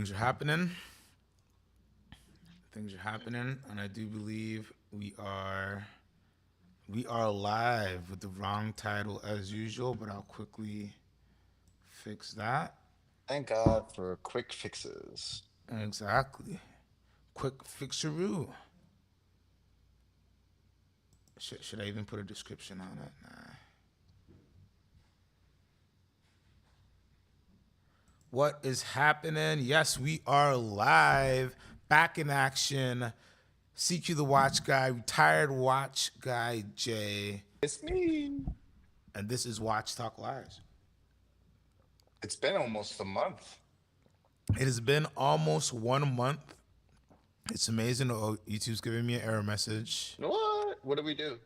Things are happening. Things are happening, and I do believe we are live with the wrong title as usual, but I'll quickly fix that. Thank God for quick fixes. Exactly. Quick fixeroo. Should I even put a description on it? Nah. What is happening? Yes, we are live, back in action. CQ the Watch Guy, retired Watch Guy Jay, It's me. and this is Watch Talk Live. It's been almost a month. It has been almost 1 month. It's amazing. Oh, YouTube's giving me an error message. What? What do we do?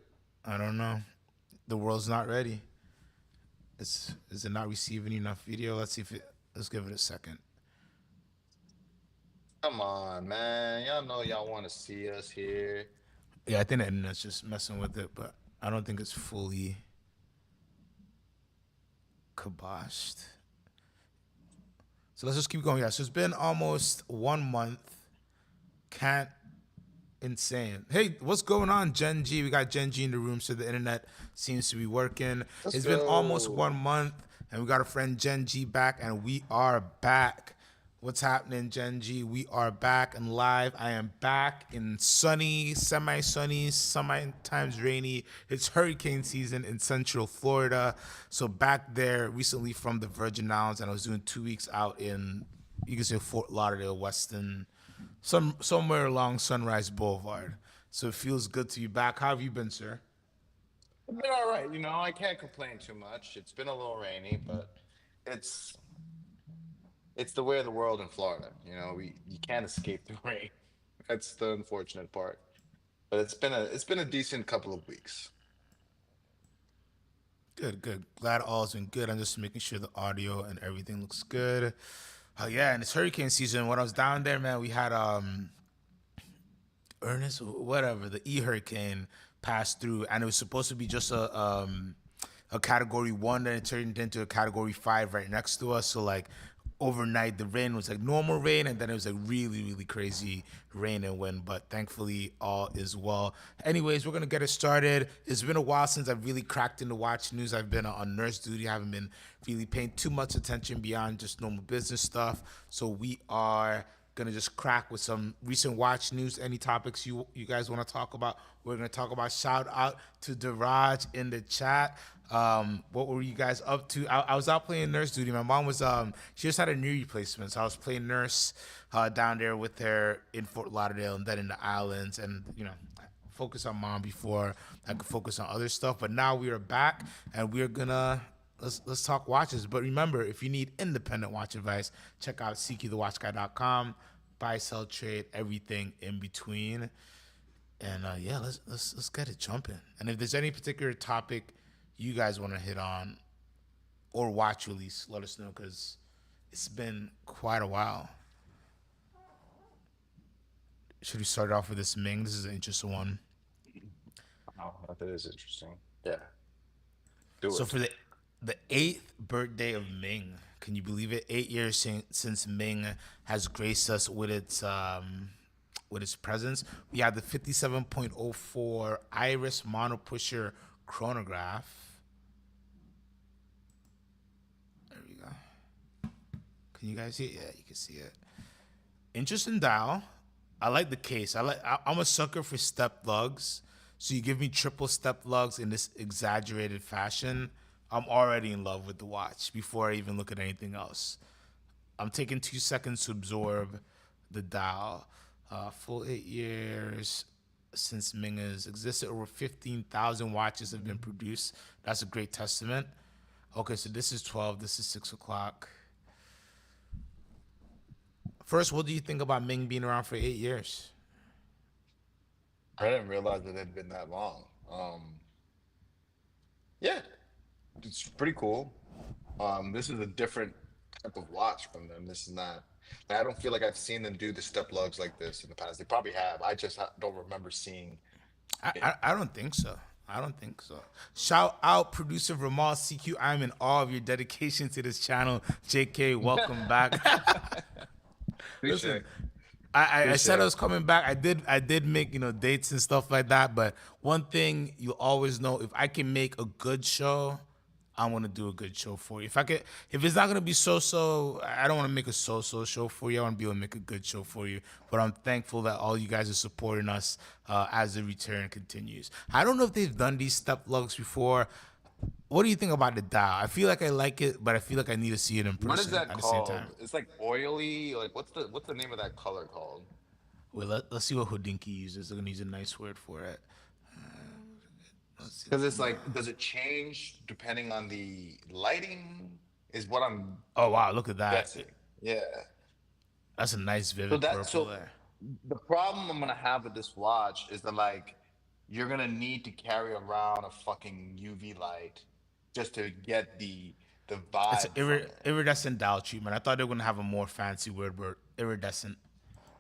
I don't know. The world's not ready. Is it not receiving enough video? Let's see if it. Let's give it a second. Come on, man. Y'all know y'all want to see us here. Yeah, I think the internet's just messing with it, but I don't think it's fully kiboshed. So let's just keep going. Yeah, so it's been almost 1 month. Can't insane. Hey, what's going on, Gen G? We got Gen G in the room, so the internet seems to be working. Let's It's been almost go. 1 month, and we got a friend Gen G back, and we are back. What's happening, Gen G? We are back and live. I am back in sunny, semi-sunny, sometimes rainy. It's hurricane season in Central Florida. So back there recently from the Virgin Islands, and I was doing 2 weeks out in, you can say, Fort Lauderdale, Weston, somewhere along Sunrise Boulevard. So it feels good to be back. How have you been, sir? It's been all right. I can't complain too much. It's been a little rainy, but it's it's the way of the world in Florida. You can't escape the rain. That's the unfortunate part. But it's been a decent couple of weeks. Good, good. Glad all's been good. I'm just making sure the audio and everything looks good. Oh yeah, and it's hurricane season. When I was down there, man, we had Ernest, whatever, the E hurricane passed through, and it was supposed to be just a category one, then it turned into a category five right next to us. So like overnight, the rain was like normal rain, and then it was like really, really crazy rain and wind. But thankfully, all is well. Anyways, we're gonna get it started. It's been a while since I've really cracked into watch news. I've been on nurse duty. I haven't been really paying too much attention beyond just normal business stuff. So we are gonna just crack with some recent watch news. Any topics you guys want to talk about? We're gonna talk about. Shout out to Daraj in the chat. What were you guys up to? I was out playing nurse duty. My mom was she just had a knee replacement, so I was playing nurse down there with her in Fort Lauderdale and then in the islands, and focus on mom before I could focus on other stuff. But now we are back, and we're gonna let's talk watches. But remember, if you need independent watch advice, check out ckthewatchguy.com. Buy, sell, trade, everything in between. And yeah, let's get it jumping. And if there's any particular topic you guys want to hit on or watch release, let us know because it's been quite a while. Should we start off with this Ming? This is an interesting one. Oh, that is interesting. Yeah, do So it. for the eighth birthday of Ming, can you believe it? 8 years since Ming has graced us with its presence. We have the 57.04 Iris Mono Pusher chronograph. There we go. Can you guys see it? Yeah, you can see it. Interesting dial. I like the case. I'm a sucker for step lugs. So you give me triple step lugs in this exaggerated fashion. I'm already in love with the watch before I even look at anything else. I'm taking 2 seconds to absorb the dial. Full 8 years since Ming has existed. Over 15,000 watches have been produced. That's a great testament. Okay, so this is 12. This is 6 o'clock. First, what do you think about Ming being around for 8 years? I didn't realize it had been that long. Yeah, it's pretty cool. This is a different type of watch from them. This is not. I don't feel like I've seen them do the step lugs like this in the past. They probably have. I just don't remember seeing I, it. I, I don't think so. I don't think so. Shout out producer Ramal CQ. I'm in awe of your dedication to this channel. JK, welcome back. Touche. Listen, I said I Touche. was coming back. I did make dates and stuff like that. But one thing you always know, if I can make a good show, I want to do a good show for you. If it's not gonna be so, I don't want to make a so show for you. I want to be able to make a good show for you. But I'm thankful that all you guys are supporting us as the return continues. I don't know if they've done these step lugs before. What do you think about the Dow? I feel like I like it, but I feel like I need to see it in What is person that at the same called? time. It's like oily. Like what's the name of that color called? Wait, let's see what Houdinki uses. They're gonna use a nice word for it. Let's see. Because it's like, does it change depending on the lighting? Is what I'm Oh wow, look at that. guessing. Yeah. That's a nice So vivid that purple so there. the problem I'm gonna have with this watch is that like you're gonna need to carry around a fucking UV light just to get the It's an vibe from it. iridescent dial treatment. I thought they were gonna have a more fancy word, but iridescent.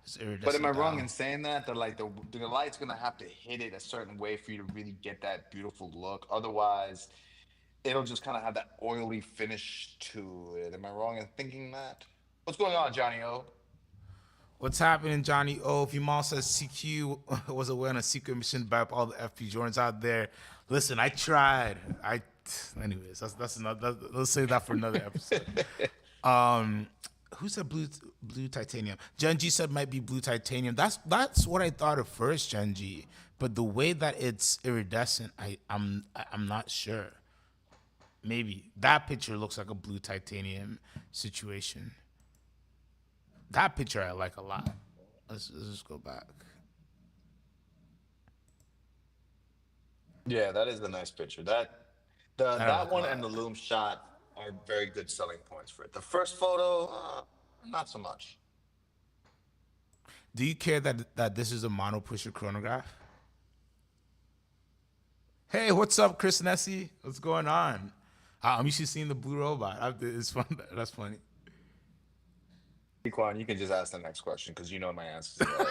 It's But am I iridescent wrong dial. in saying that? That like the light's gonna have to hit it a certain way for you to really get that beautiful look. Otherwise, it'll just kind of have that oily finish to it. Am I wrong in thinking that? What's going on, Johnny O? What's happening, Johnny O? If your mom says CQ was away on a secret mission by all the FP Jordans out there, listen, I tried. Anyways, that's another. Let's save that for another episode. Who said blue titanium? Gen G said might be blue titanium. That's what I thought at first, Gen G. But the way that it's iridescent, I'm not sure. Maybe that picture looks like a blue titanium situation. That picture I like a lot. Let's just go back. Yeah, that is a nice picture. That I That like a one and lot. the loom shot are very good selling points for it. The first photo, not so much. Do you care that this is a mono pusher chronograph? Hey, what's up, Chris Nessie? What's going on? I'm used to seeing the blue robot. It's fun. That's funny. Quan, you can just ask the next question because you know my answers already.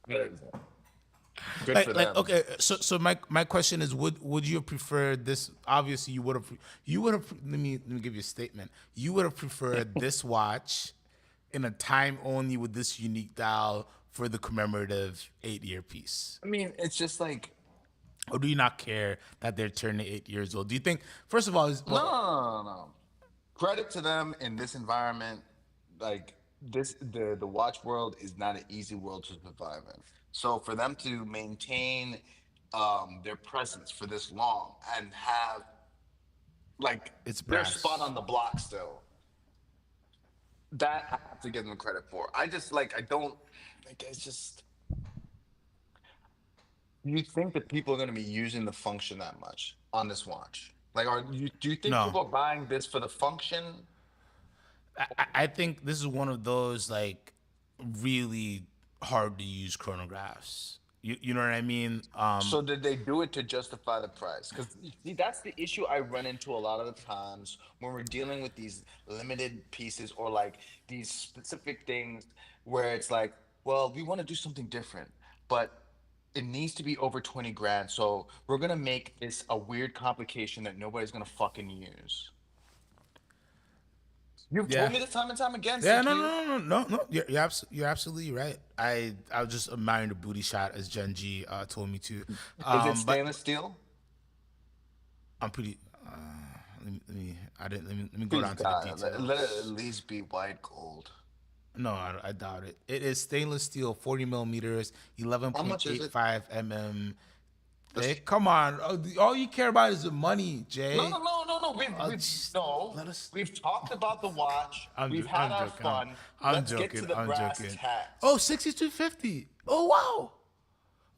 Good Good for Like them. okay. So my question is, would you have preferred this? Obviously, you would have. Let me give you a statement. You would have preferred this watch in a time only with this unique dial for the commemorative 8-year piece. I mean, it's just like Or do you not care that they're turning 8 years old? Do you think, first of all, no. Credit to them in this environment. Like the watch world is not an easy world to survive in. So for them to maintain their presence for this long and have like it's their spot brass? on the block still, that I have to give them credit for. I just like I don't like it's just you think that people are going to be using the function that much on this watch? Like, do you think No. people are buying this for the function? I think this is one of those like really hard to use chronographs. You know what I mean? So did they do it to justify the price? Because see, that's the issue I run into a lot of the times when we're dealing with these limited pieces or like these specific things where it's like, well, we want to do something different, but it needs to be over 20 grand. So we're gonna make this a weird complication that nobody's gonna fucking use. You've told Yeah. me this time and time again, Yeah, CQ. no. You're absolutely right. I was just admiring the booty shot as Gen G told me to. Is it But stainless steel? I'm pretty. Let me go Please down to the God, let it at details. least be white gold. No, I doubt it. It is stainless steel, 40 millimeters, How much is it? 11.85 mm Just thick. Come on, all you care about is the money, no, Jay. no, no, no, no. We've Just no. let us. We've talked about the watch. We've had I'm our joking. fun. I'm Let's get to joking. the I'm brass joking. tacks. Oh, 6250. Oh wow.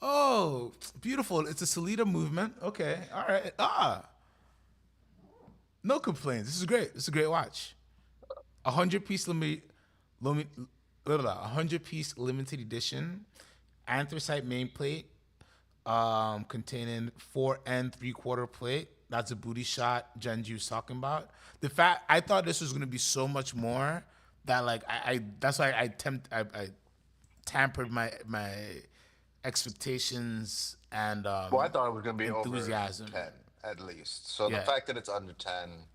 Oh, beautiful. It's a Salida movement. Okay. All right. No complaints. This is great. This is a great watch. 100-piece limit, 100-piece limited edition, anthracite main plate, containing 4 and 3/4 plate. That's a booty shot Genji was talking about. The fact I thought this was gonna be so much more that like I that's why I tampered my expectations and Well, I thought it was gonna be over enthusiasm. 10 at least. So the Yeah. fact that it's under 10,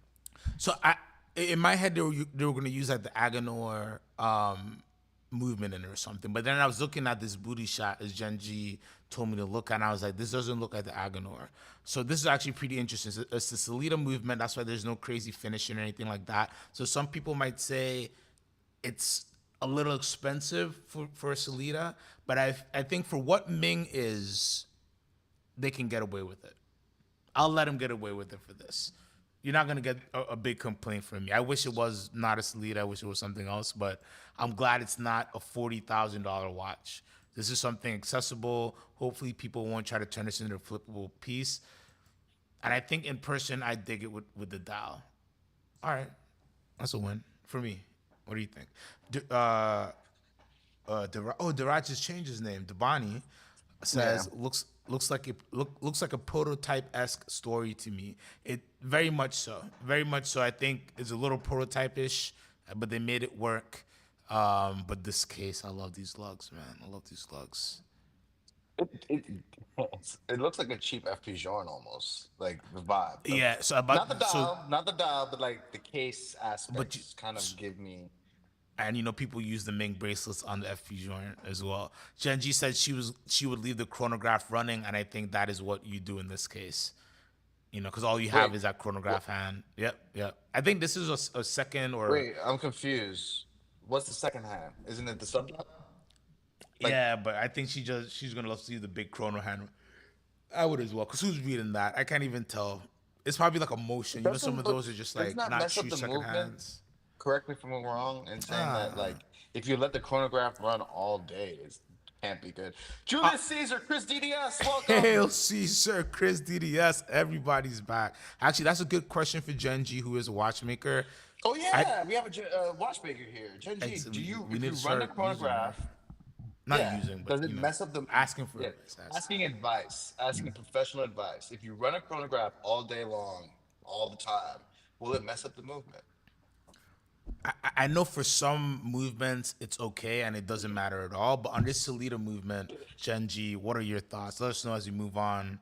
So I in my head they were gonna use like the Aganor movement in it or something. But then I was looking at this booty shot as Gen G told me to look at, and I was like, this doesn't look like the Aganor. So this is actually pretty interesting. It's the Salida movement. That's why there's no crazy finishing or anything like that. So some people might say it's a little expensive for a Salida, but I think for what Ming is, they can get away with it. I'll let him get away with it for this. You're not gonna get a big complaint from me. I wish it was not a Salida. I wish it was something else, but I'm glad it's not a $40,000 watch. This is something accessible. Hopefully, people won't try to turn this into a flippable piece. And I think in person, I dig it with the dial. All right, that's a win for me. What do you think? Daraj just changed his name. Dabani says Yeah. looks like a prototype esque story to me. It very much so, very much so. I think it's a little prototype ish, but they made it work. But this case, I love these lugs, man. I love these lugs. It, it looks like a cheap FP Journe almost, like the vibe. Yeah. So Not the about so, dial, not the dial, but like the case but you, aspects kind of give me. and people use the Ming bracelets on the FP joint as well. Genji said she would leave the chronograph running, and I think that is what you do in this case. Because all you have Wait, is that chronograph hand. Yep, yep. I think this is a second or wait, I'm confused. What's the second hand? Isn't it the sub dial? Like yeah, but I think she's gonna love to see the big chrono hand. I would as well, cause who's reading that? I can't even tell. It's probably like a motion. Some doesn't of look, those are just doesn't like that not mess up true the second movement? hands. Correct me if I'm wrong in saying that Ah. like if you let the chronograph run all day, it can't be good. Julius Caesar, Chris DDS, welcome. Hail Caesar, Chris DDS, everybody's back. Actually, that's a good question for Genji, who is a watchmaker. Oh I yeah, we have a watchmaker here. Gen G, do you we if need you to run the start using more. chronograph, Not yeah, using, but does it mess up the asking for yeah, advice. asking advice, asking professional advice. If you run a chronograph all day long, all the time, will it mess up the movement? I know for some movements it's okay and it doesn't matter at all, but on this Salida movement, Genji, what are your thoughts? Let us know as we move on.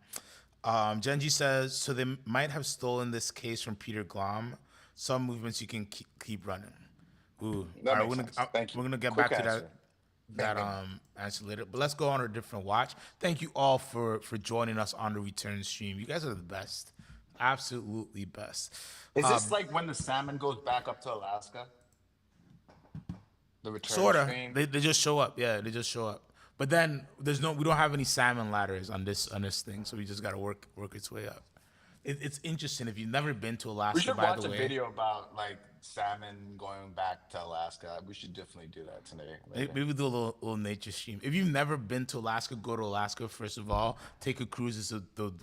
Genji says, so they might have stolen this case from Peter Glom. Some movements you can keep running. Ooh, all That right, makes sense. Thank you. we're gonna get Quick back to that answer. Bang bang. answer later. But let's go on a different watch. Thank you all for joining us on the return stream. You guys are the best, absolutely best. Is this like when the salmon goes back up to Alaska? The return Sorta. stream? They just show up. Yeah, they just show up. But then we don't have any salmon ladders on this thing, so we just gotta work its way up. It's interesting if you've never been to We Alaska, should by watch the a way. video about like salmon going back to Alaska. We should definitely do that today. Later. Maybe do a little nature stream. If you've never been to Alaska, go to Alaska first of all. Take a cruise. It's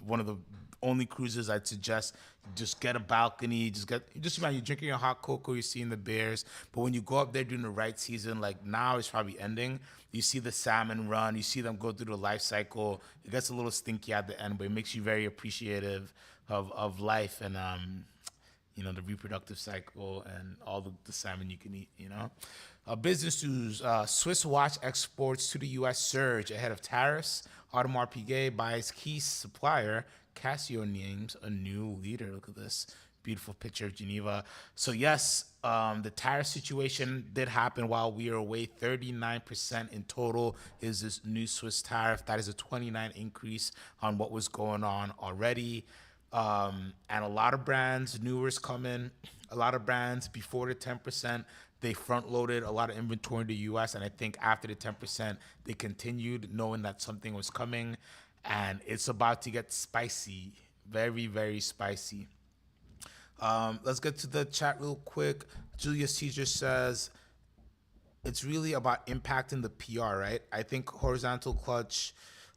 one of the only cruises I'd suggest. Just get a balcony. Just imagine you're drinking your hot cocoa. You're seeing the bears. But when you go up there during the right season, like now it's probably ending. You see the salmon run. You see them go through the life cycle. It gets a little stinky at the end, but it makes you very appreciative of life and the reproductive cycle and all the salmon you can eat. Business news, Swiss watch exports to the U.S. surge ahead of tariffs. Audemars Piguet buys key supplier. Casio names a new leader. Look at this beautiful picture of Geneva. So yes, the tariff situation did happen while we were away. 39% in total is this new Swiss tariff. That is a 29 increase on what was going on already. And a lot of brands, Newer's coming, a lot of brands before the 10%, they front loaded a lot of inventory in the US. And I think after the 10%, they continued knowing that something was coming and it's about to get spicy, very, very spicy. Let's get to the chat real quick. Julius Caesar says, it's really about impacting the PR, right? I think horizontal clutch.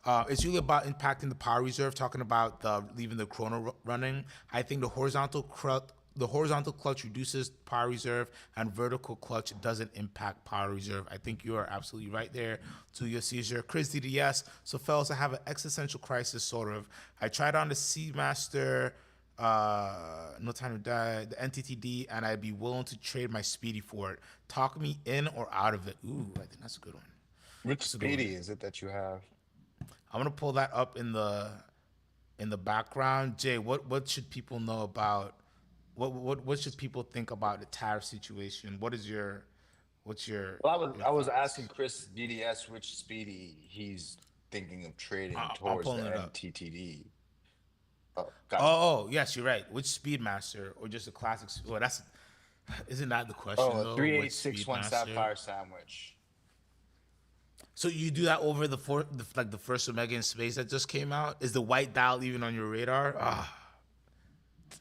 It's really about impacting the power reserve. Talking about leaving the chrono running. I think the horizontal clutch reduces power reserve, and vertical clutch doesn't impact power reserve. I think you are absolutely right there. To your Caesar, Chris DDS. So fellas, I have an existential crisis, sort of. I tried on the Seamaster. No Time to Die, the NTTD, and I'd be willing to trade my Speedy for it. Talk me in or out of it. Ooh, I think that's a good one. Which That's a good one. speedy is it that you have? I'm gonna pull that up in the background. Jay, what should people know about What should people think about the tariff situation? What's Well, your I was asking thoughts? Chris DDS which speedy he's thinking of trading I'm towards pulling the it up. NTTD. Oh, gotcha. Oh, yes, you're right. Which Speedmaster or just a classic? Well, that's isn't that the Oh, question a though? Which 3861 Speedmaster? Sapphire sandwich. So you do that over like the first Omega in space that just came out? Is the white dial even on your radar? Ah,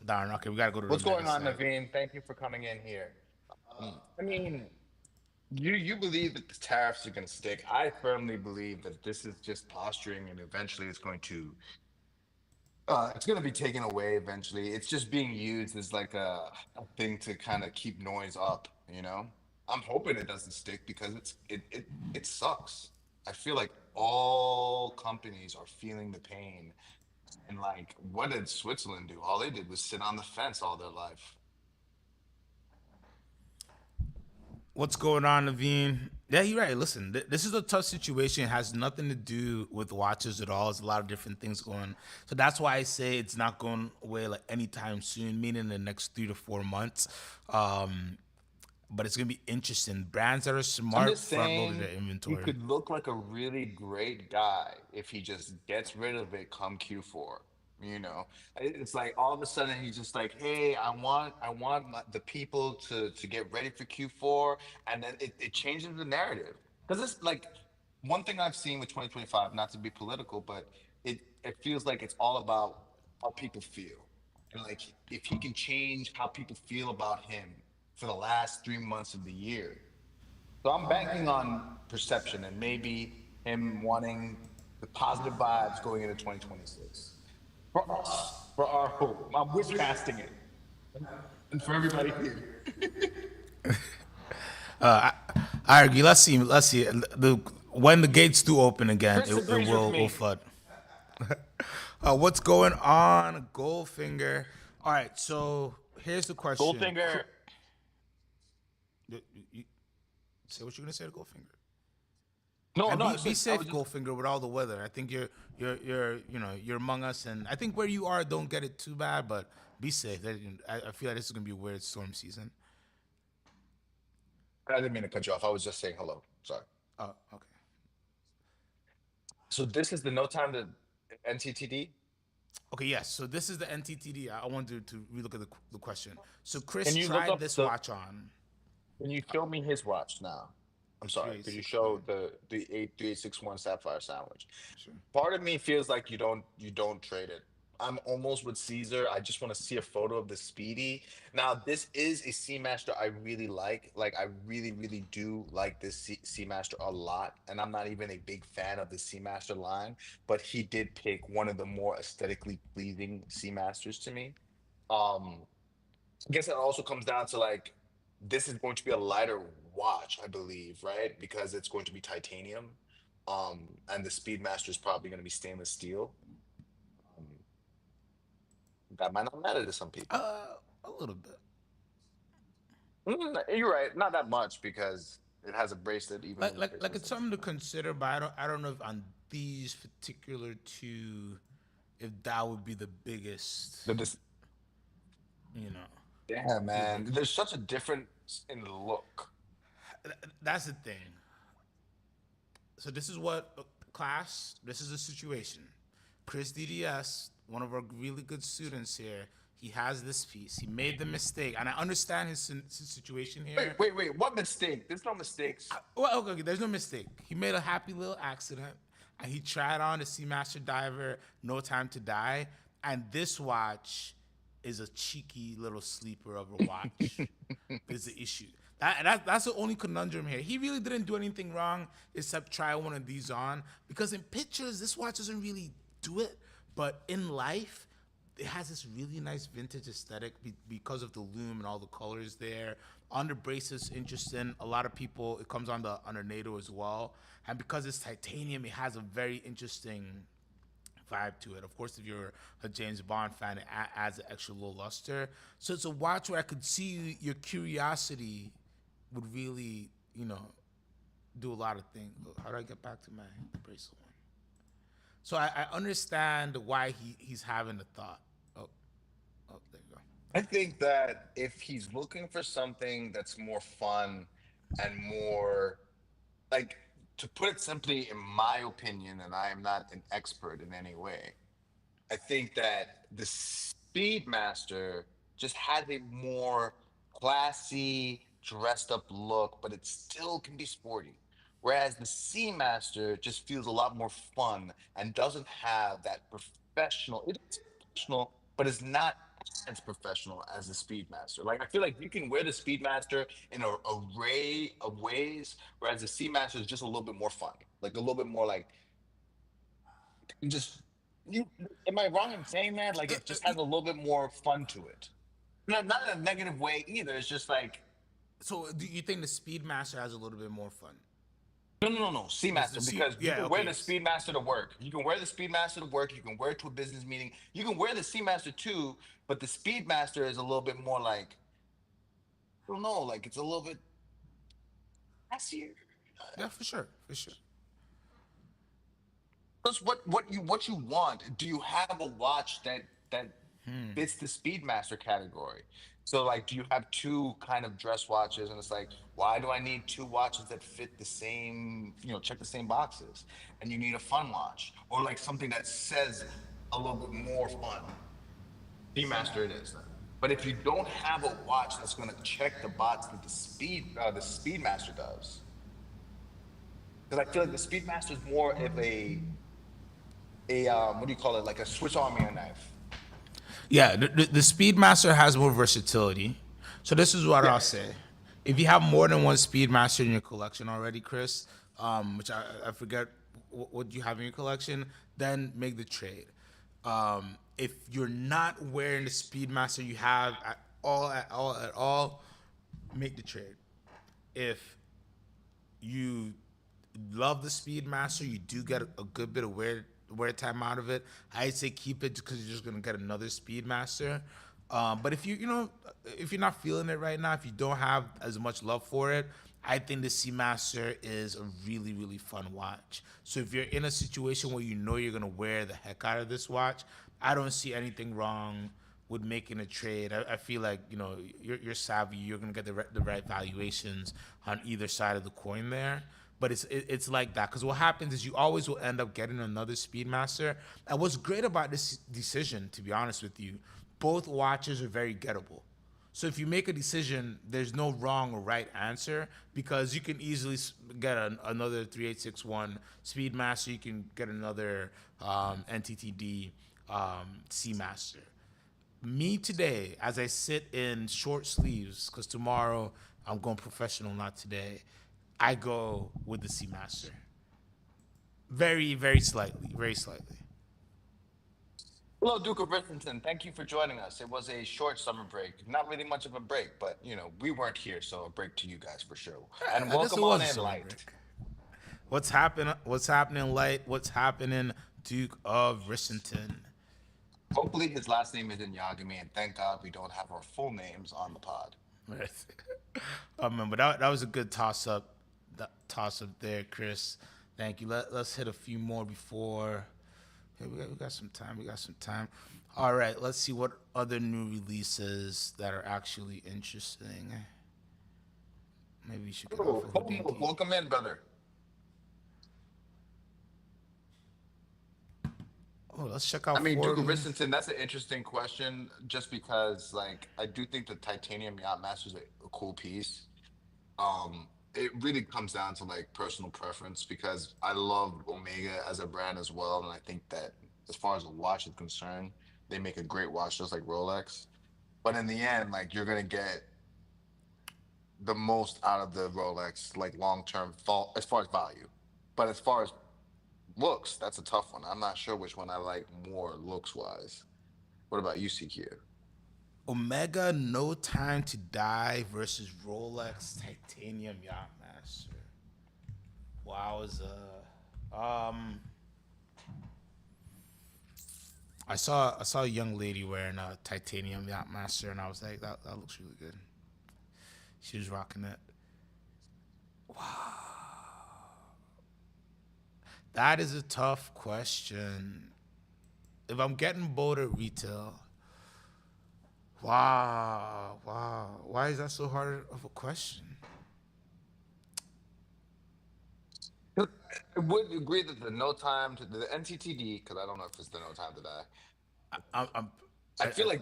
darn. Okay, we gotta go to the What's Omega going on, site. Naveen? Thank you for coming in here. I mean, you believe that the tariffs are going to stick. I firmly believe that this is just posturing, and eventually it's going to be taken away. Eventually, it's just being used as like a thing to kind of keep noise up. I'm hoping it doesn't stick because it sucks. I feel like all companies are feeling the pain. And like, what did Switzerland do? All they did was sit on the fence all their life. What's going on, Naveen? Yeah, you're right. Listen, this is a tough situation. It has nothing to do with watches at all. There's a lot of different things going. So that's why I say it's not going away like anytime soon, meaning in the next 3 to 4 months. But it's gonna be interesting. Brands that are I'm smart just front loaded saying their he inventory. could look like a really great guy if he just gets rid of it come Q4. It's like all of a sudden he's just like, "Hey, I want the people to get ready for Q4," and then it changes the narrative. Because it's like one thing I've seen with 2025, not to be political, but it feels like it's all about how people feel. And like if he can change how people feel about him for the last 3 months of the year, so I'm banking on perception and maybe him wanting the positive vibes going into 2026 for us, for our hope. I'm wish casting it, and for everybody here. I agree. Let's see. Let's see. When the gates do open again, Chris it agrees with will me. flood. What's going on, Goldfinger? All right. So here's the question. Goldfinger. You say what you're gonna say to Goldfinger. No, And no, I be said I safe, was just. Goldfinger, with all the weather. I think you're among us, and I think where you are, don't get it too bad, but be safe. I feel like this is gonna be a weird storm season. I didn't mean to cut you off. I was just saying hello. Sorry. Oh, okay. So this is the no time to NTTD. Okay, yes. So this is the NTTD. I wanted to relook at the question. So Chris Can you look tried up this the? watch on Can you show me his watch now? I'm sorry. Could you show 3861. the 83861 Sapphire Sandwich? Sure. Part of me feels like you don't trade it. I'm almost with Caesar. I just want to see a photo of the Speedy. Now, this is a Seamaster I really like. Like, I really, really do like this Seamaster a lot. And I'm not even a big fan of the Seamaster line, but he did pick one of the more aesthetically pleasing Seamasters to me. Um, I guess it also comes down to like this is going to be a lighter watch, I believe, right? Because it's going to be titanium. And the Speedmaster is probably going to be stainless steel. Um, that might not matter to some people. A little bit. You're right, not that much because it has a bracelet even Like when the like like bracelet's it's in. something to consider, but I don't know if on these particular two, if that would be the biggest. The dis- You know, yeah, the man. big. There's such a difference in the look. That's the thing. So this is what class. This is the situation. Chris DDS, one of our really good students here, he has this piece. He made the mistake, and I understand his situation Wait, here. wait, wait. What mistake? There's no mistakes. Well, okay, there's no mistake. He made a happy little accident, and he tried on the Seamaster Diver, No Time to Die, and this watch is a cheeky little sleeper of a watch. Is the issue. That's the only conundrum here. He really didn't do anything wrong except try one of these on, because in pictures this watch doesn't really do it, but in life it has this really nice vintage aesthetic because of the loom and all the colors there. On the bracelets, interesting. A lot of people, it comes on the NATO as well, and because it's titanium, it has a very interesting vibe to it. Of course, if you're a James Bond fan, it adds an extra little luster. So it's a watch where I could see your curiosity would really, do a lot of things. How do I get back to my bracelet one? So I understand why he's having the thought. Oh, there you go. I think that if he's looking for something that's more fun and more like, to put it simply, in my opinion, and I am not an expert in any way, I think that the Speedmaster just has a more classy, dressed up look, but it still can be sporty. Whereas the Seamaster just feels a lot more fun and doesn't have that professional. It is professional, but it's not as professional as the Speedmaster. Like, I feel like you can wear the Speedmaster in an array of ways, whereas the Seamaster is just a little bit more fun, like a little bit more like you just you. Am I wrong in saying that? Like, it just has a little bit more fun to it. Not in a negative way either. It's just like So do you think the Speedmaster has a little bit more fun? no, Seamaster, because you Yeah, can wear okay. the Speedmaster to work. You can wear the Speedmaster to work. You can wear it to a business meeting. You can wear the Seamaster too, but the Speedmaster is a little bit more like, I don't know, like it's a little bit classier. Yeah, for sure, for sure. That's what you want. Do you have a watch that fits the Speedmaster category? So like, do you have two kind of dress watches, and it's like, why do I need two watches that fit the same, check the same boxes? And you need a fun watch, or like something that says a little bit more fun. Speedmaster it is then. But if you don't have a watch that's going to check the box that the Speedmaster does, because I feel like the Speedmaster is more of a what do you call it, like a Swiss Army knife. Yeah, the Speedmaster has more versatility. So this is what I'll Yes. say. If you have more than one Speedmaster in your collection already, Chris, which I forget what you have in your collection, then make the trade. If you're not wearing the Speedmaster you have at all, make the trade. If you love the Speedmaster, you do get a good bit of wear time out of it. I'd say keep it because you're just gonna get another Speedmaster. But if if you're not feeling it right now, if you don't have as much love for it, I think the Seamaster is a really really fun watch. So if you're in a situation where you know you're gonna wear the heck out of this watch, I don't see anything wrong with making a trade. I feel like you're savvy. You're gonna get the right valuations on either side of the coin there. But it's like that because what happens is you always will end up getting another Speedmaster. And what's great about this decision, to be honest with you, both watches are very gettable. So if you make a decision, there's no wrong or right answer because you can easily get another 3861 Speedmaster. You can get another NTTD Seamaster. Me today, as I sit in short sleeves, because tomorrow I'm going professional, not today, I go with the Seamaster. Very, very slightly, very slightly. Hello, Duke of Richardson. Thank you for joining us. It was a short summer break. Not really much of a break, but we weren't here, so a break to you guys for sure. And I guess it welcome on was a in, summer Light. break. What's happening? What's happening, Light? What's happening, Duke of Rissington? Hopefully his last name isn't Yagami, and thank God we don't have our full names on the pod. Right. I remember that was a good toss up. That toss up there, Chris. Thank you. Let's hit a few more before. Hey, we got some time. We got some time. All right. Let's see what other new releases that are actually interesting. Maybe we should get off Oh, of oh, Houdini. welcome in, brother. Oh, let's check I out mean, Duke of Forum. Richardson, that's an interesting question, just because, like, I do think the Titanium Yacht Master is a cool piece. It really comes down to like personal preference because I love Omega as a brand as well, and I think that as far as the watch is concerned, they make a great watch just like Rolex. But in the end, like, you're gonna get the most out of the Rolex, like long term, fall as far as value. But as far as looks, that's a tough one. I'm not sure which one I like more looks wise. What about you, CQ? Omega No Time to Die versus Rolex Titanium Yachtmaster. Wowza. Um, I saw a young lady wearing a Titanium Yachtmaster, and I was like, that looks really good. She was rocking it. That is a tough question. If I'm getting bold at retail, Wow, wow. Why is that so hard of a question? I would agree that the no time to the NTTD, because I don't know if it's the no time to die. I'm I feel like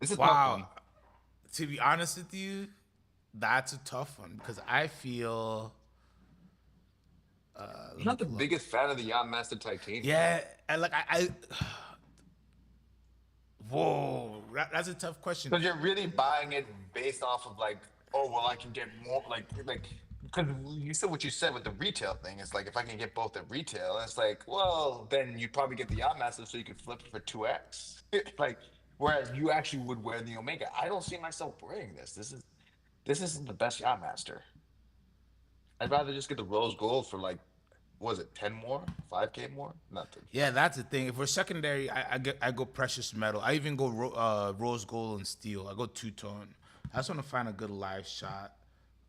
it's a tough wow. one. To be honest with you, that's a tough one because I feel. I'm Let me not the pull up. biggest fan of the Yacht Master Titanium. Yeah, and like I whoa, that's a tough question. Because you're really buying it based off of like, oh well, I can get more like because you said what you said with the retail thing. It's like if I can get both at retail, it's like, well, then you'd probably get the Yachtmaster so you could flip it for 2x. Like, whereas you actually would wear the Omega. I don't see myself wearing this. This isn't the best Yachtmaster. I'd rather just get the rose gold for like, what was it, 10 more? 5K more? Nothing. Yeah, that's the thing. If we're secondary, I go precious metal. I even go rose gold and steel. I go two tone. I just want to find a good live shot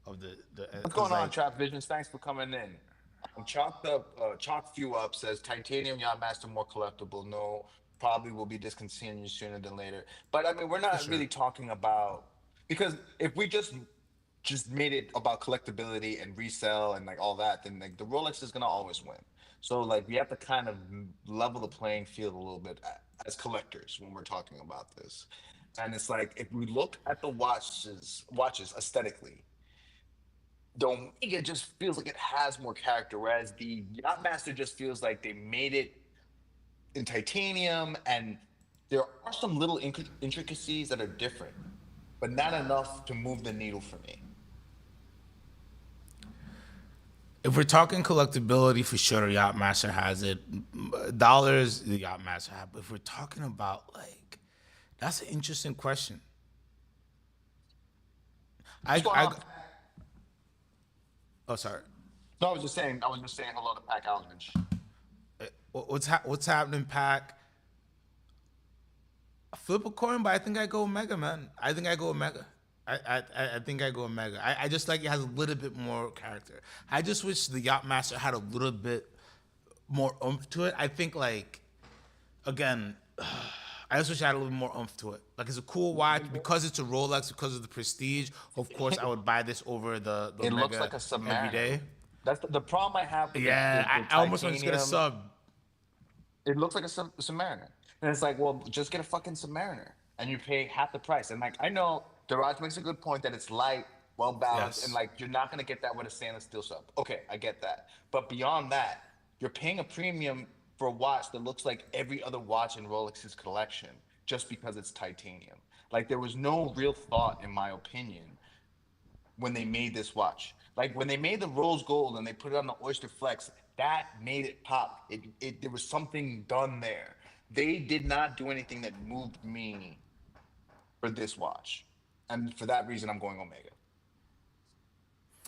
of the What's because going on, like Trap Visions? Thanks for coming in. Chalk Few Up says titanium Yachtmaster more collectible. No, probably will be discontinued sooner than later. But I mean, we're for not sure. really talking about because if we just made it about collectability and resell and like all that, then like the Rolex is gonna always win. So like we have to kind of level the playing field a little bit as collectors when we're talking about this. And it's like if we look at the watches aesthetically, the Omega just feels like it has more character, whereas the Yachtmaster just feels like they made it in titanium, and there are some little intricacies that are different, but not enough to move the needle for me. If we're talking collectability, for sure, Yachtmaster has it. Dollars, the Yachtmaster have. But if we're talking about like, that's an interesting question. What's going I on? oh sorry. No, I was just saying hello to Pack Aldridge. What's happening, Pack? Flip a coin, but I think I go Omega, man. I think I go Omega. I think I go Omega. I just like it has a little bit more character. I just wish the Yachtmaster had a little bit more oomph to it. I think like again, I just wish I had a little more oomph to it. Like it's a cool watch because it's a Rolex, because of the prestige. Of course, I would buy this over the It looks Omega like a every Submariner. day. That's the problem I have with Yeah, the I almost want to just get a titanium. sub. It looks like a Submariner. And it's like, well, just get a fucking Submariner and you pay half the price. And like, I know Daraj makes a good point that it's light, well balanced, and Yes. like, you're not going to get that with a stainless steel sub. Okay, I get that. But beyond that, you're paying a premium for a watch that looks like every other watch in Rolex's collection just because it's titanium. Like, there was no real thought, in my opinion, when they made this watch. Like when they made the rose gold and they put it on the Oyster Flex, that made it pop. It there was something done there. They did not do anything that moved me for this watch, and for that reason, I'm going Omega.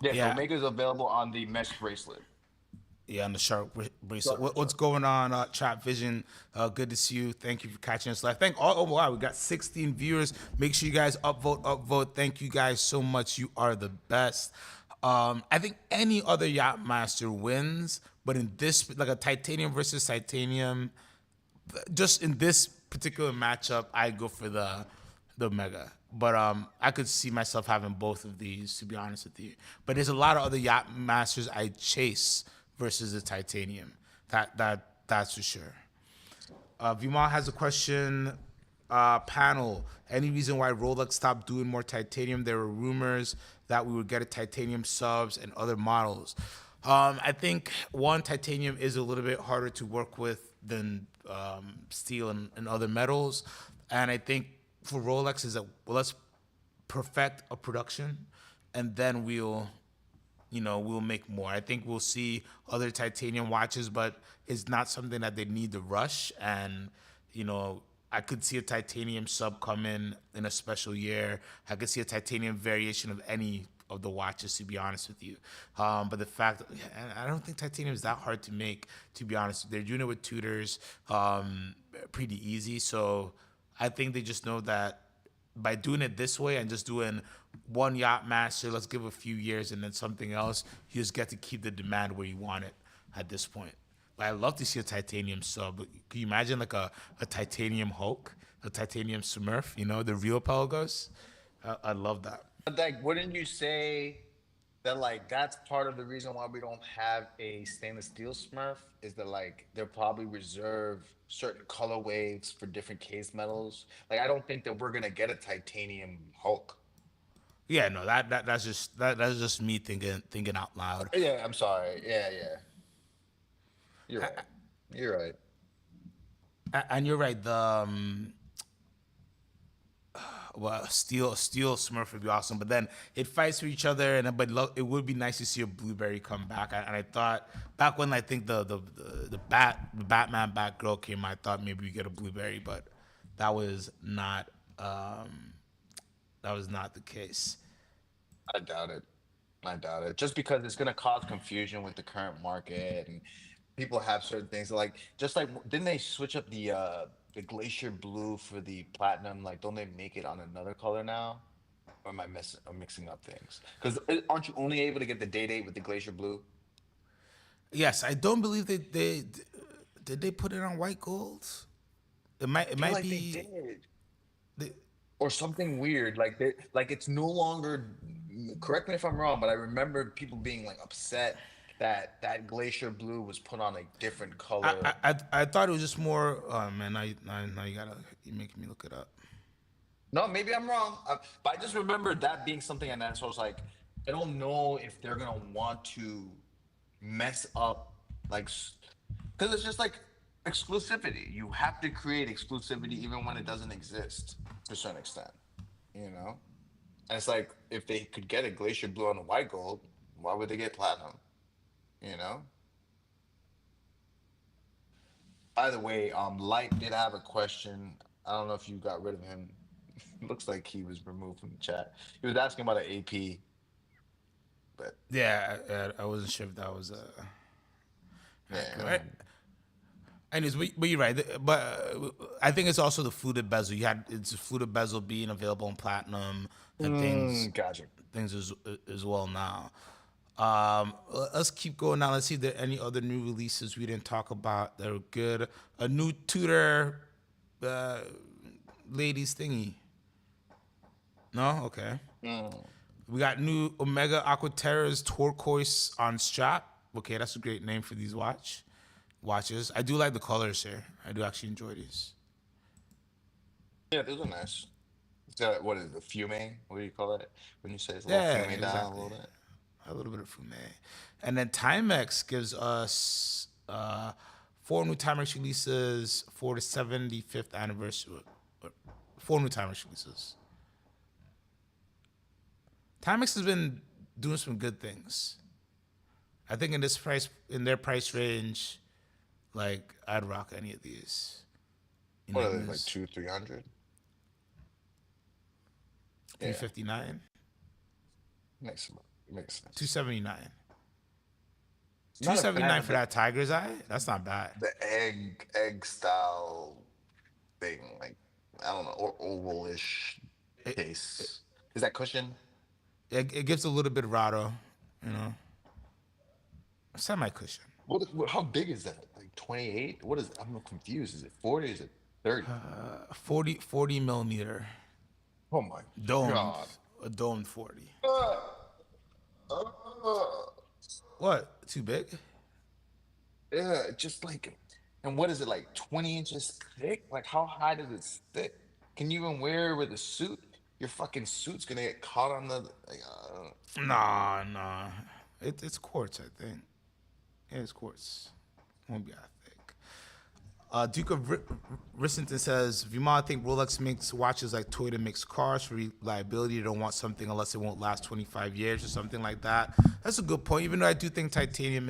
Yes, Yeah. Omega is available on the mesh bracelet. Yeah, on the shark bracelet. Shark, What's shark. going on, Trap Vision? Good to see you. Thank you for catching us live. Oh wow, we got 16 viewers. Make sure you guys upvote. Thank you guys so much. You are the best. I think any other Yachtmaster wins, but in this, like a titanium versus titanium, just in this particular matchup, I go for the Mega. But I could see myself having both of these, to be honest with you. But there's a lot of other Yacht Masters I chase versus the Titanium. That's for sure. Vimal has a question. Panel. Any reason why Rolex stopped doing more titanium? There were rumors that we would get a titanium subs and other models. I think one, titanium is a little bit harder to work with than steel and other metals, and I think for Rolex is that well, let's perfect a production, and then we'll make more. I think we'll see other titanium watches, but it's not something that they need to rush. And I could see a titanium sub come in a special year. I could see a titanium variation of any of the watches, to be honest with you. But the fact, and I don't think titanium is that hard to make, to be honest. They're doing it with tutors, pretty easy. So I think they just know that by doing it this way and just doing one Yacht Master, let's give a few years and then something else, you just get to keep the demand where you want it at this point. I love to see a titanium sub. Can you imagine like a titanium Hulk, a titanium Smurf? You know, the real Pelagos. I love that. But like, wouldn't you say that like that's part of the reason why we don't have a stainless steel Smurf is that like they'll probably reserve certain colorways for different case metals. Like I don't think that we're gonna get a titanium Hulk. Yeah, no, that's just me thinking out loud. Yeah, I'm sorry. Yeah, yeah. You're right. You're right. And you're right. The well, steel Smurf would be awesome, but then it fights for each other, and it would be nice to see a blueberry come back. And I thought back when I think the Batman Batgirl came, I thought maybe we get a blueberry, but that was not that was not the case. I doubt it. I doubt it. Just because it's gonna cause confusion with the current market and people have certain things like just like didn't they switch up the glacier blue for the platinum? Like don't they make it on another color now? Or am I mixing up things? Because aren't you only able to get the day date with the glacier blue? Yes, I don't believe they did they put it on white gold. It I feel might like they be. did. The, Or something weird. Like they like it's no longer correct me if I'm wrong, but I remember people being like upset that that glacier blue was put on a different color. I thought it was just more. Oh man, now you making me look it up. No, maybe I'm wrong. But I just remember that being something, and then so I was like, I don't know if they're gonna want to mess up, like, because it's just like exclusivity. You have to create exclusivity even when it doesn't exist to a certain extent, you know. And it's like if they could get a glacier blue on a white gold, why would they get platinum? You know. By the way, Light did have a question. I don't know if you got rid of him. Looks like he was removed from the chat. He was asking about an AP, but Yeah, I wasn't sure if that was yeah, accurate. Right? Anyways, but you're right. But I think it's also the fluted bezel. It's a fluted bezel being available in platinum and gotcha. things as well now. Let's keep going now. Let's see if there are any other new releases we didn't talk about that are good. A new Tudor uh, ladies thingy. No, okay. Mm. We got new Omega Aquaterra's turquoise on strap. Okay, that's a great name for these watches. I do like the colors here. I do actually enjoy these. Yeah, those are nice. It's got what is it, the fume? What do you call it when you say it's a little Yeah, fume down a exactly. little bit? A little bit of fume. And then Timex gives us four new Timex releases for the 75th anniversary. Four new Timex releases. Timex has been doing some good things. I think in their price range, like I'd rock any of these. You know What what I are mean? they like 200, 300? Three Yeah, 59, makes two sense. 79, two Not a seventy fan nine of for that tiger's eye. That's not bad. the egg style thing, like I don't know, or ovalish It, case. Is that cushion? it gives a little bit of rado, you know, semi cushion. How big is that? Like 28? What is it? I'm confused. Is it 40? Is it 30? 40 millimeter Oh my domed, God. a domed 40. Uh, uh, What? Too big? yeah, just like, and what is it like 20 inches thick? Like, how high does it sit? Can you even wear it with a suit? Your fucking suit's gonna get caught on the. Like, Nah. It's quartz, I think. Yeah, it's quartz. Won't be that thick. Duke of Rissington says, Vima, I think Rolex makes watches like Toyota makes cars for reliability. They don't want something unless it won't last 25 years or something like that. That's a good point. Even though I do think titanium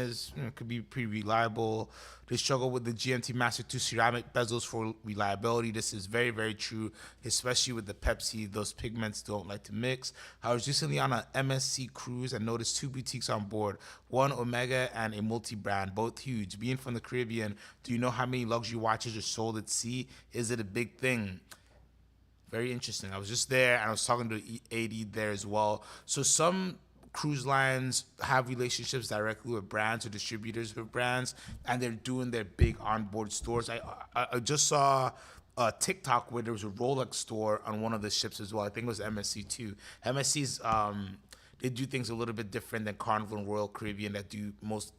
could be pretty reliable. They struggle with the GMT Master 2 ceramic bezels for reliability. This is very, very true, especially with the Pepsi. Those pigments don't like to mix. I was recently on an MSC cruise and noticed two boutiques on board, one Omega and a multi-brand, both huge. Being from the Caribbean, do you know how many luxury watches are sold at sea? Is it a big thing? Very interesting. I was just there and I was talking to AD there as well. So some cruise lines have relationships directly with brands or distributors with brands, and they're doing their big onboard stores. I just saw a TikTok where there was a Rolex store on one of the ships as well. I think it was MSC too. MSC's they do things a little bit different than Carnival and Royal Caribbean that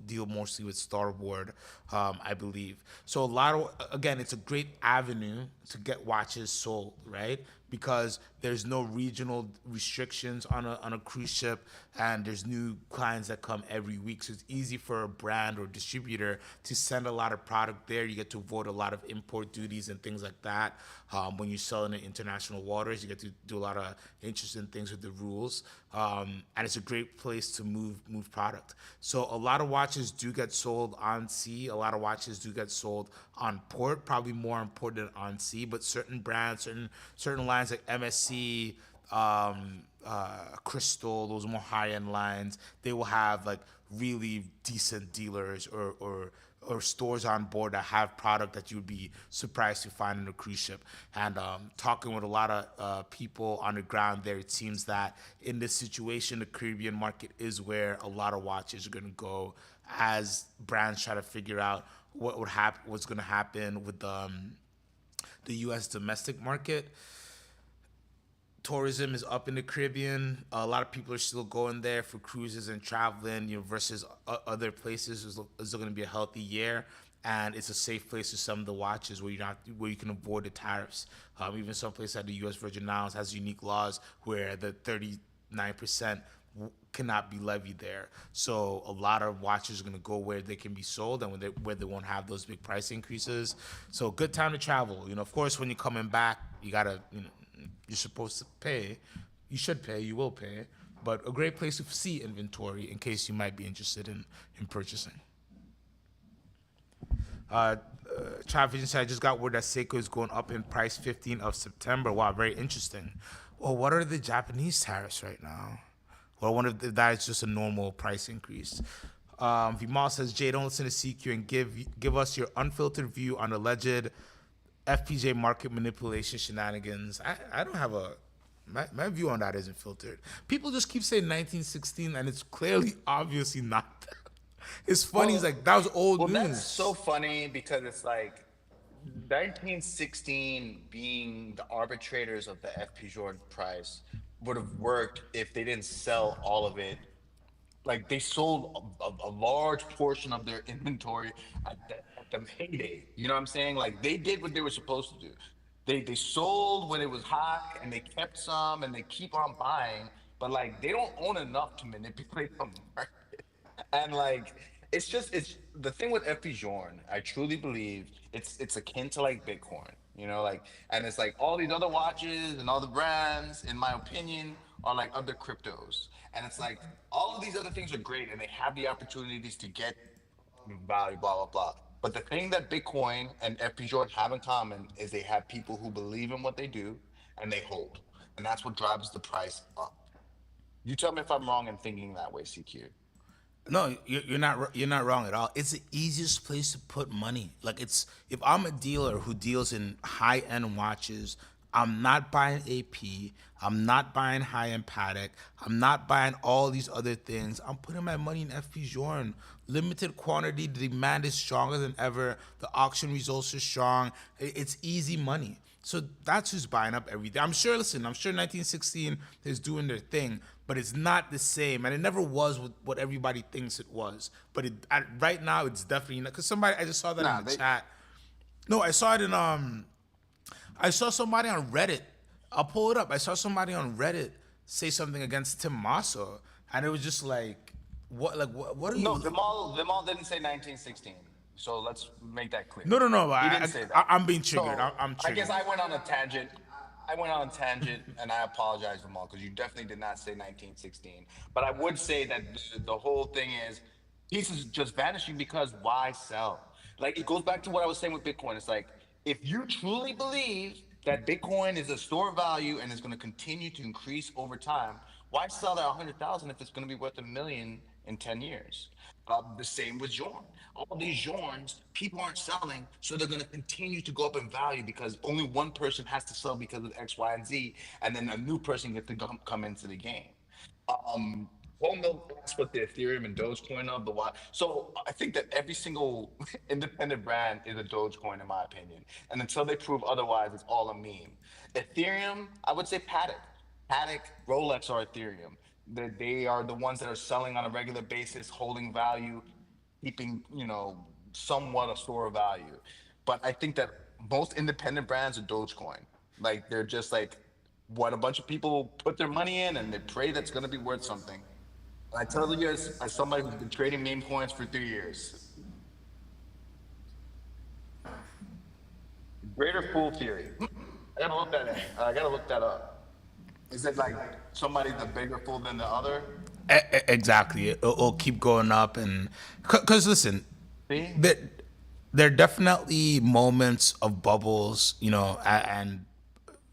deal mostly with Starboard, I believe. So a lot of again, it's a great avenue to get watches sold, right? Because there's no regional restrictions on a cruise ship, and there's new clients that come every week. So it's easy for a brand or distributor to send a lot of product there. You get to avoid a lot of import duties and things like that. When you're selling in international waters, you get to do a lot of interesting things with the rules, and it's a great place to move product. So a lot of watches do get sold on sea. A lot of watches do get sold on port, probably more on port than on sea. But certain brands, certain lines like MSC, Crystal, those more high end lines, they will have like really decent dealers or stores on board that have product that you would be surprised to find in a cruise ship. And talking with a lot of people on the ground there, it seems that in this situation, the Caribbean market is where a lot of watches are going to go as brands try to figure out what's going to happen with the U.S. domestic market. Tourism is up in the Caribbean. A lot of people are still going there for cruises and traveling, versus other places. Is going to be a healthy year, and it's a safe place to some of the watches where where you can avoid the tariffs. Even some places like the U.S. Virgin Islands has unique laws where the 39% cannot be levied there. So a lot of watches are going to go where they can be sold and where they won't have those big price increases. So good time to travel. Of course, when you're coming back, you gotta, you're supposed to pay. You should pay. You will pay. But a great place to see inventory in case you might be interested in purchasing. Uh, Travis said, I just got word that Seiko is going up in price 15th of September. Wow, very interesting. Well, what are the Japanese tariffs right now? Well, I wonder if that is just a normal price increase. Vimal says, Jay, don't listen to CQ and give us your unfiltered view on alleged FPJ market manipulation shenanigans. I don't have my view on that isn't filtered. People just keep saying 1916, and it's clearly, obviously not. It's funny. It's Well, like that was old well, that's so news. funny because it's like 1916 being the arbitrators of the FP Jordan price would have worked if they didn't sell all of it. Like they sold a large portion of their inventory at the heyday. You know what I'm saying? Like they did what they were supposed to do. They sold when it was high and they kept some and they keep on buying, but like they don't own enough to manipulate the market. And like it's the thing with FP Journe, I truly believe it's akin to like Bitcoin, like, and it's like all these other watches and all the brands, in my opinion, are like other cryptos. And it's like all of these other things are great and they have the opportunities to get value, blah blah blah. But the thing that Bitcoin and FP Journe have in common is they have people who believe in what they do and they hold. And that's what drives the price up. You tell me if I'm wrong in thinking that way, CQ. No, you're not. You're not wrong at all. It's the easiest place to put money. Like it's if I'm a dealer who deals in high end watches, I'm not buying AP. I'm not buying high end Patek. I'm not buying all these other things. I'm putting my money in FP Journe. Limited quantity. The demand is stronger than ever. The auction results are strong. It's easy money. So that's who's buying up everything. I'm sure, listen, I'm sure 1916 is doing their thing, but it's not the same. And it never was what everybody thinks it was. But right now, it's definitely not. Because I just saw that in Nah, the they chat. No, I saw it I saw somebody on Reddit. I'll pull it up. I saw somebody on Reddit say something against Tim Masso. And it was just like, what are no, you, them all didn't say 1916. So let's make that clear. no, no, no. He didn't say I that. I'm being triggered. So I'm I guess triggered. I went on a tangent. I went on a tangent, and I apologize for all because you definitely did not say 1916. But I would say that the whole thing is pieces just vanishing because why sell? Like it goes back to what I was saying with Bitcoin. It's like if you truly believe that Bitcoin is a store of value and is going to continue to increase over time, why sell at 100,000 if it's going to be worth 1 million in 10 years? The same with Jorn. All these Jorns, people aren't selling, so they're going to continue to go up in value because only one person has to sell because of X, Y, and Z, and then a new person gets to come into the game. Um, Paul Mill asked what the Ethereum and Dogecoin of the why. So I think that every single independent brand is a Dogecoin, in my opinion. And until they prove otherwise, it's all a meme. Ethereum, I would say Paddock. Paddock, Rolex are Ethereum. They are the ones that are selling on a regular basis, holding value, keeping, somewhat a store of value. But I think that most independent brands are Dogecoin. Like they're just like what a bunch of people put their money in and they pray that's going to be worth something. And I tell you as somebody who's been trading meme coins for 3 years, greater fool theory. I gotta look that in. I gotta look that up. Is it like somebody's a bigger fool than the other? Exactly. It'll keep going up, and because listen, See? there there are definitely moments of bubbles, and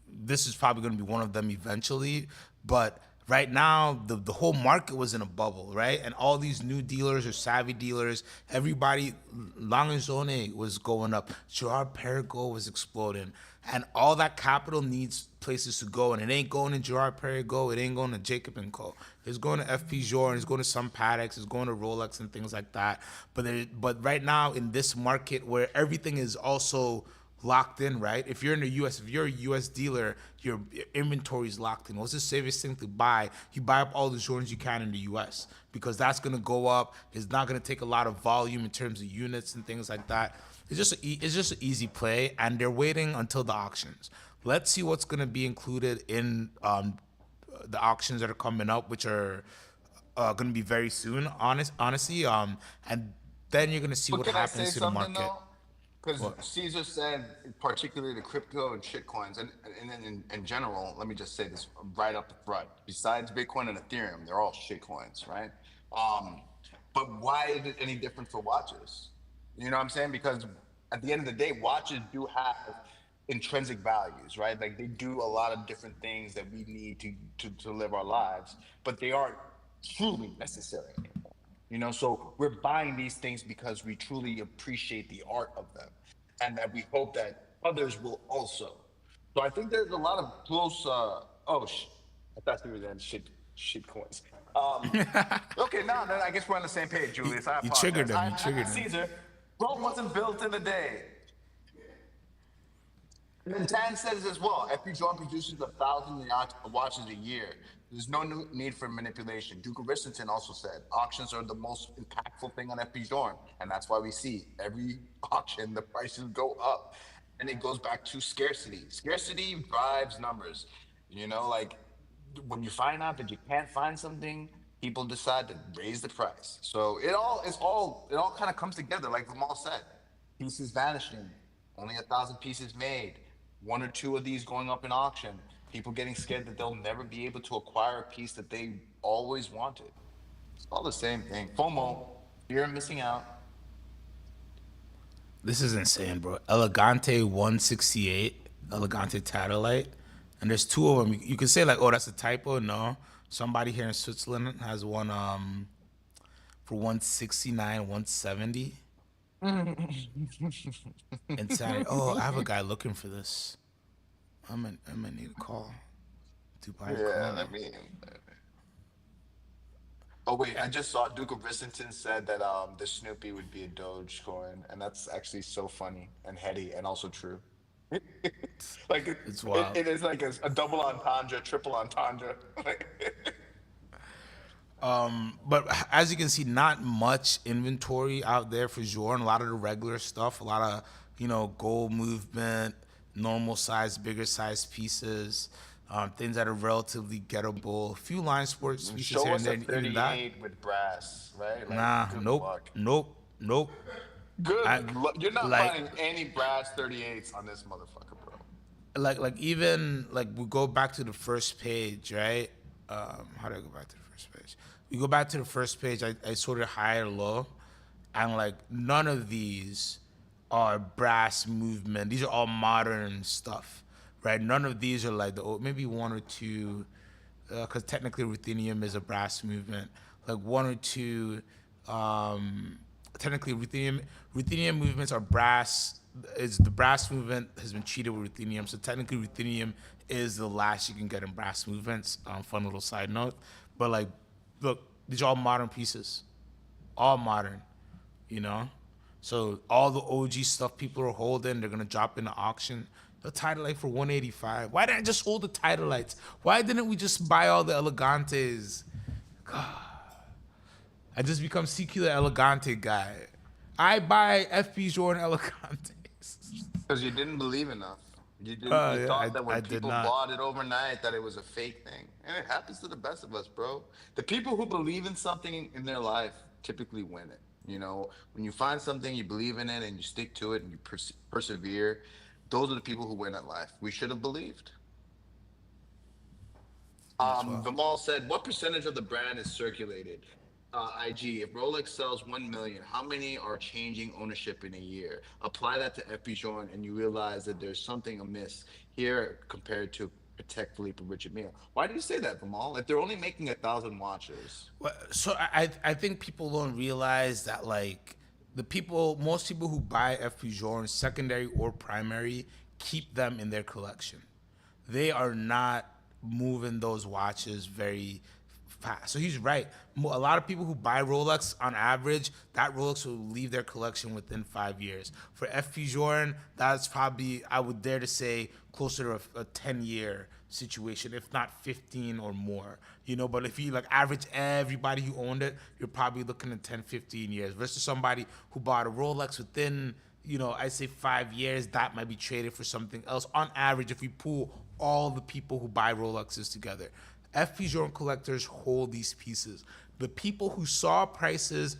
this is probably going to be one of them eventually. But right now, the whole market was in a bubble, right? And all these new dealers or savvy dealers, everybody, Langenzone was going up, Gerard Perigo was exploding, and all that capital needs places to go, and it ain't going to Gerard Perigo, it ain't going to Jacob and Co. It's going to FP Jour, and it's going to some Paddocks, it's going to Rolex and things like that. But right now in this market where everything is also locked in, right? If you're in the US, if you're a US dealer, your inventory is locked in. What's the safest thing to buy? You buy up all the Jordans you can in the US because that's gonna go up. It's not gonna take a lot of volume in terms of units and things like that. It's just an easy play, and they're waiting until the auctions. Let's see what's gonna be included in the auctions that are coming up, which are gonna be very soon. Honestly, and then you're gonna see But what can I say happens to the something market. though? Because Caesar said, particularly the crypto and shitcoins, and then in general, let me just say this right up the front. Besides Bitcoin and Ethereum, they're all shitcoins, right? Um, but why is it any different for watches? You know what I'm saying? Because at the end of the day, watches do have intrinsic values, right? Like they do a lot of different things that we need to live our lives, but they aren't truly necessary. So we're buying these things because we truly appreciate the art of them, and that we hope that others will also. So I think there's a lot of close. I thought we were in shit coins. Um, okay, no, I guess we're on the same page, Julius. I You triggered apologize. them. You triggered them. Caesar, Rome wasn't built in a day. And then Tan says as well, FP Joint produces 1,000 watches a year. There's no need for manipulation. Duke of Richardson also said, auctions are the most impactful thing on FP Joint. And that's why we see every auction, the prices go up. And it goes back to scarcity. Scarcity drives numbers. Like when you find out that you can't find something, people decide to raise the price. So it all kind of comes together, like Ramal said. Pieces vanishing, only 1,000 pieces made. One or two of these going up in auction. People getting scared that they'll never be able to acquire a piece that they always wanted. It's all the same thing. FOMO, fear of missing out. This is insane, bro. Elegante 168, Elegante Tatterlight. And there's two of them. You can say like, oh, that's a typo. No. Somebody here in Switzerland has one for 169, 170. Insanity. Oh, I have a guy looking for this. I'm gonna need a call. Dubai Yeah, call. Oh wait, I just saw Duke of Rissington said that the Snoopy would be a Dogecoin, and that's actually so funny and heady and also true. Like It's it, wild. it is like a double entendre, triple entendre. But as you can see, not much inventory out there for Jordan. A lot of the regular stuff, a lot of gold movement, normal size, bigger size pieces, things that are relatively gettable. A few line sports pieces Show here and us there. a And even that, 38 with brass, right? Like nah, good nope, luck. nope, nope. I You're not like finding any brass 38s on this motherfucker, bro. like even like we go back to the first page, right? How do I go back to the first page? We go back to the first page. I sort of high or low, and like none of these are brass movement. These are all modern stuff, right? None of these are like maybe one or two, because technically ruthenium is a brass movement. Like one or two, technically ruthenium movements are brass. Is the brass movement has been treated with ruthenium, so technically ruthenium is the last you can get in brass movements. Fun little side note, but like, look, These are all modern pieces, all modern, you know. So all the OG stuff people are holding, they're gonna drop in the auction. The Title Light for 185. Why didn't I just hold the Title Lights? Why didn't we just buy all the Elegantes? I just become CQ the Elegante guy. I buy FP Jordan Elegantes. Because you didn't believe enough. You didn't. You Yeah, thought that I when did people not. bought it overnight, that it was a fake thing, and it happens to the best of us, bro. The people who believe in something in their life typically win it. You know, when you find something you believe in it and you stick to it and you persevere, those are the people who win at life. We should have believed. That's well. Vimal said, "What percentage of the brand is circulated?" IG. If Rolex sells 1 million, how many are changing ownership in a year? Apply that to FP Journe, and you realize that there's something amiss here compared to Patek Philippe and Richard Mille. Why do you say that, Vimal? If they're only making 1,000 watches, Well, so I think people don't realize that like most people who buy FP Journe, secondary or primary, keep them in their collection. They are not moving those watches very fast. So he's right. A lot of people who buy Rolex, on average, that Rolex will leave their collection within 5 years. For FP Journe, that's probably, I would dare to say, closer to a 10-year situation, if not 15 or more. You know, but if you like average everybody who owned it, you're probably looking at 10, 15 years versus somebody who bought a Rolex within, I'd say 5 years, that might be traded for something else. On average, if we pull all the people who buy Rolexes together, FP Journe collectors hold these pieces. The people who saw prices,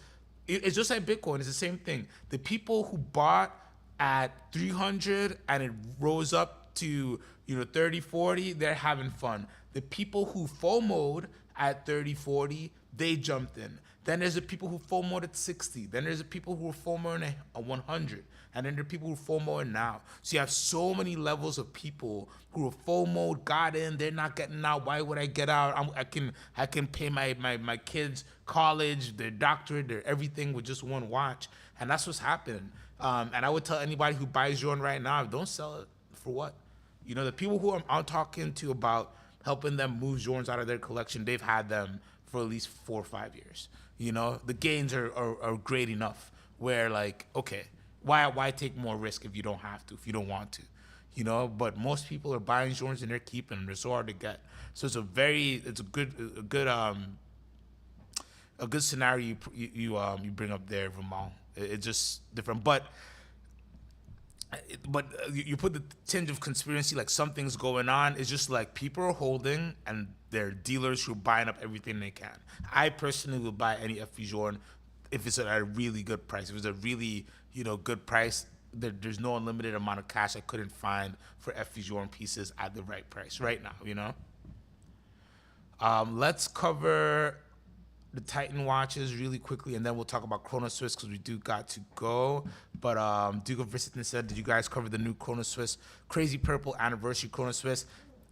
it's just like Bitcoin, it's the same thing. The people who bought at 300 and it rose up to 30, 40, they're having fun. The people who FOMO'd at 30, 40, they jumped in. Then there's the people who FOMO'd at 60. Then there's the people who are FOMOing at 100. And then there are people who FOMOing now. So you have so many levels of people who are FOMO'd, got in, they're not getting out. Why would I get out? I can pay my kids' college, their doctorate, their everything with just one watch. And that's what's happening. And I would tell anybody who buys Journe right now, don't sell it for what? The people who I'm talking to about helping them move Journes out of their collection, they've had them for at least 4 or 5 years. The gains are great enough where like, okay, why take more risk if you don't have to, if you don't want to, But most people are buying Journes and they're keeping them. They're so hard to get. So it's a good scenario you bring up there, Vimal. It's just different, but you put the tinge of conspiracy, like something's going on. It's just like people are holding and they're dealers who are buying up everything they can. I personally will buy any FP Journe if it's at a really good price. If it's a really good price, there's no unlimited amount of cash I couldn't find for FP Journe pieces at the right price right now. Let's cover the Titan watches really quickly, and then we'll talk about Chrono Swiss because we do got to go. But Duke of Visiton said, did you guys cover the new Chrono Swiss Crazy Purple Anniversary Chrono Swiss?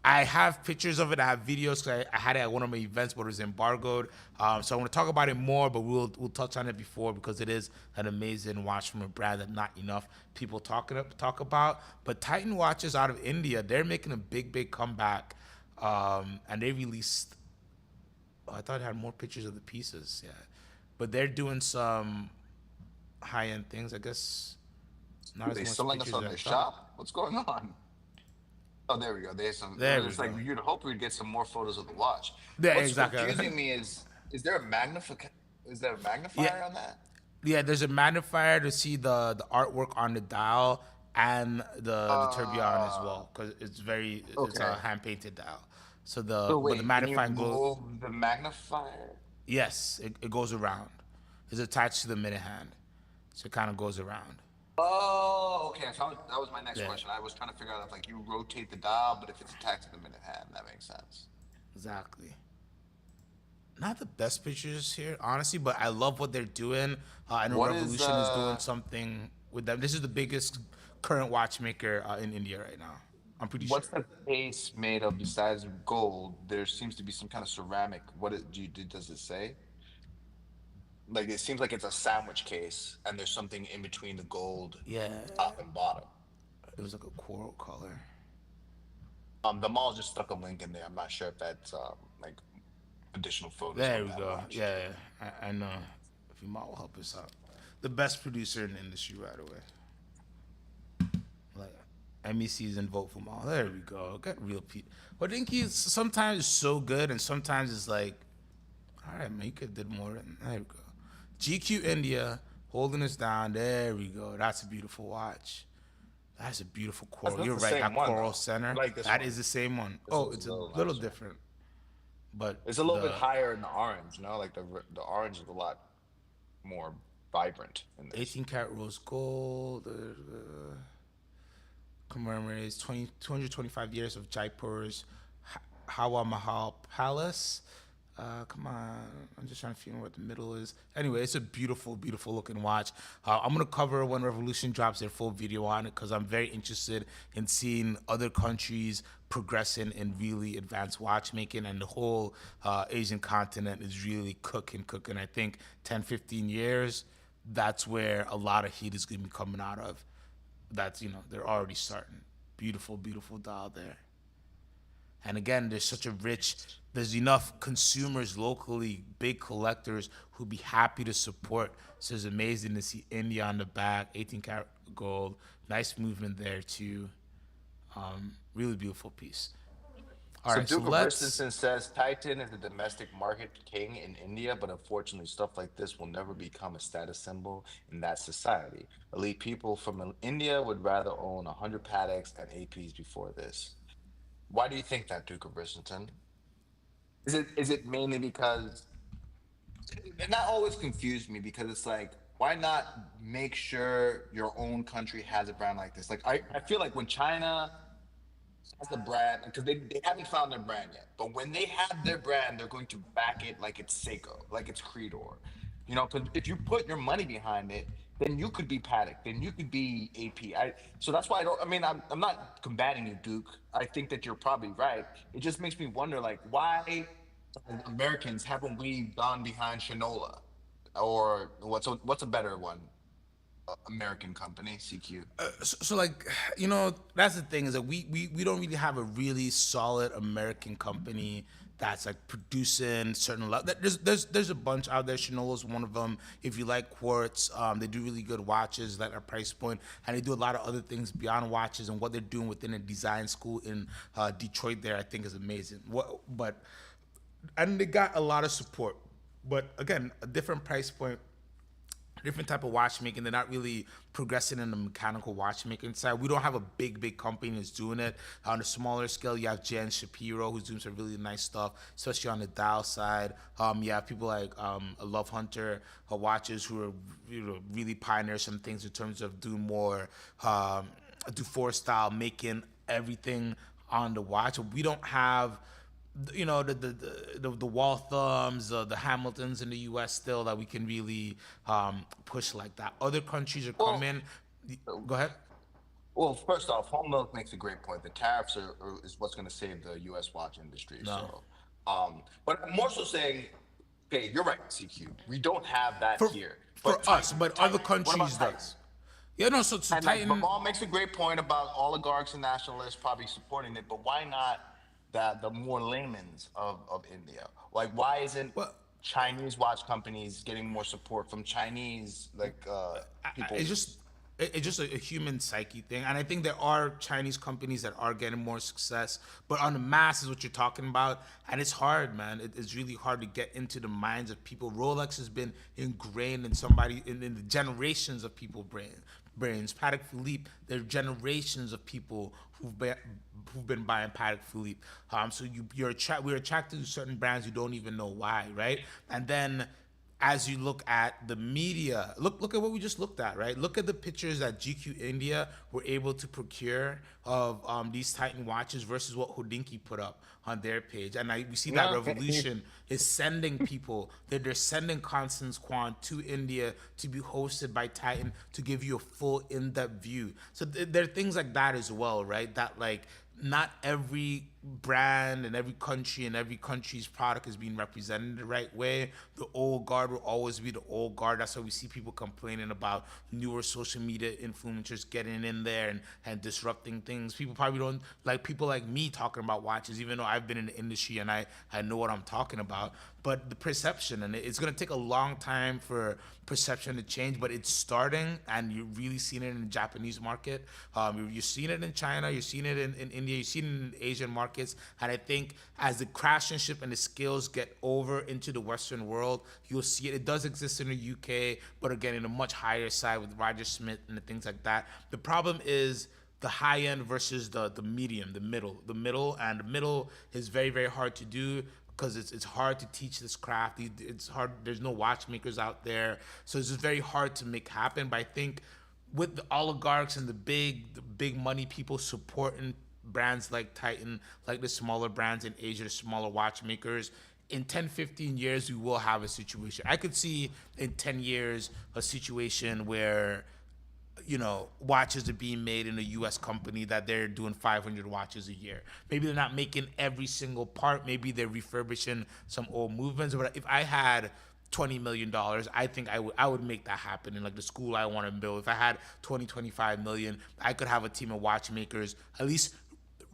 I have pictures of it. I have videos because I had it at one of my events, but it was embargoed. So I want to talk about it more, but we'll touch on it before because it is an amazing watch from a brand that not enough people talk about. But Titan watches out of India, they're making a big comeback, and they released. Oh, I thought it had more pictures of the pieces. Yeah, but they're doing some high-end things. I guess not are as they much selling us pictures on as I their thought. shop? What's going on? Oh, there we go. There's some. There we It's like go. you'd hope we'd get some more photos of the watch. Yeah, What's exactly. confusing me is there a magnific is there a Yeah, magnifier on that? yeah. There's a magnifier to see the artwork on the dial and the tourbillon as Uh, well because it's a okay. hand painted dial. So So but the wait, can you magnifying glow, move the magnifier? yes, it goes around. It's attached to the minute hand, so it kind of goes around. Oh, okay. So that was my next Yeah, question. I was trying to figure out if like you rotate the dial, but if it's attached to the minute hand, that makes sense. exactly. Not the best pictures here, honestly, but I love what they're doing. I know What is Revolution is doing something with them. This is the biggest current watchmaker in India right now. I'm pretty what's sure. the case made of besides gold? There seems to be some kind of ceramic. Does it say? Like it seems like it's a sandwich case, and there's something in between the gold Yeah, top and bottom. it was like a coral color. The mall just stuck a link in there. I'm not sure if that's like additional photos There of we that go. watch. Yeah, yeah. I know. Vimal will help us out. The best producer in the industry, right away. Like MEC's and vote for Mal. There we go. Got real people. But Dinky is sometimes so good, and sometimes it's like, all right, man, you could have did more. There we go. GQ India holding us down. There we go. That's a beautiful watch. That's a beautiful coral. That's You're the right. same That one coral though. I center. like this That one. is the same one. This Oh, one's a it's a little little nicer. different, but It's a little bit the higher in the orange, you know, like the orange is a lot more vibrant in this. 18 karat rose gold. Commemorates 225 years of Jaipur's Hawa Mahal Palace. Come on, I'm just trying to figure out what the middle is. Anyway, it's a beautiful, beautiful looking watch. I'm gonna cover when Revolution drops their full video on it because I'm very interested in seeing other countries progressing in really advanced watchmaking, and the whole Asian continent is really cooking. I think 10, 15 years, that's where a lot of heat is gonna be coming out of. That's, they're already starting. Beautiful, beautiful dial there. And again, there's enough consumers locally, big collectors who'd be happy to support. So it's amazing to see India on the back, 18 karat gold, nice movement there too. Really beautiful piece. All So right, so Duke of let's. Christensen says Titan is the domestic market king in India, but unfortunately, stuff like this will never become a status symbol in that society. Elite people from India would rather own 100 Pateks and APs before this. Why do you think that, Duke of Christensen? Is it mainly because and that always confused me because it's like, why not make sure your own country has a brand like this? Like I feel like when China has a brand, because they haven't found their brand yet, but when they have their brand, they're going to back it like it's Seiko, like it's Creedor. You know, because if you put your money behind it, then you could be Paddock, then you could be AP. So that's why I don't. I mean, I'm not combating you, Duke. I think that you're probably right. It just makes me wonder, like, why as Americans haven't we gone behind Shinola, or what's a better one? American company, CQ. So like, that's the thing, is that we don't really have a really solid American company that's like producing certain there's a bunch out there. Shinola's one of them. If you like quartz, they do really good watches that are price point, and they do a lot of other things beyond watches. And what they're doing within a design school in Detroit there, I think, is amazing. And they got a lot of support, but again, a different price point, different type of watchmaking. They're not really progressing in the mechanical watchmaking side. We don't have a big company that's doing it. On a smaller scale, you have Jen Shapiro, who's doing some really nice stuff, especially on the dial side. You have people like Love Hunter watches, who are really pioneer some things in terms of doing more Dufour style, making everything on the watch. We don't have the Walthams, the Hamiltons in the U.S. still that we can really push like that. Other countries are Well, coming. Go ahead. well, first off, Home Milk makes a great point. The tariffs is what's going to save the U.S. watch industry. No, So, but I'm more so saying, okay, you're right, CQ. We don't have that for here. for But us, but other What about countries Titan? does. Yeah, no. So And like Titan. Bamal makes a great point about oligarchs and nationalists probably supporting it, but why not the more laymen's of India? Like, why isn't Well, Chinese watch companies getting more support from Chinese people? it's just it's just a human psyche thing, and I think there are Chinese companies that are getting more success, but on the mass is what you're talking about, and it's hard, man. It's really hard to get into the minds of people. Rolex has been ingrained in somebody in the generations of people brains. Patek Philippe, there are generations of people who've been buying Patek Philippe. So we're attracted to certain brands you don't even know why, right? And then as you look at the media, look at what we just looked at, right? Look at the pictures that GQ India were able to procure of these Titan watches versus what Hodinkee put up on their page. And we see that No, Revolution is sending people, they're sending Constance Kwan to India to be hosted by Titan to give you a full in-depth view. So there are things like that as well, right? That like not every brand and every country and every country's product is being represented the right way. The old guard will always be the old guard. That's why we see people complaining about newer social media influencers getting in there and disrupting things. People probably don't like people like me talking about watches, even though I've been in the industry and I know what I'm talking about. But the perception, and it's going to take a long time for perception to change, but it's starting, and you're really seeing it in the Japanese market. You're seeing it in China, you're seeing it in India, you're seeing it in Asian markets. And I think as the craftsmanship and the skills get over into the Western world, you'll see it. It does exist in the UK, but again, in a much higher side with Roger Smith and the things like that. The problem is the high end versus the medium, the middle. And the middle is very, very hard to do, because it's hard to teach this craft. It's hard. There's no watchmakers out there, so it's just very hard to make happen. But I think with the oligarchs and the big money people supporting brands like Titan, like the smaller brands in Asia, the smaller watchmakers, in 10, 15 years, we will have a situation. I could see in 10 years a situation where, watches are being made in a U.S. company that they're doing 500 watches a year. Maybe they're not making every single part. Maybe they're refurbishing some old movements. But if I had $20 million, I think I would make that happen in like the school I want to build. If I had 25 million, I could have a team of watchmakers at least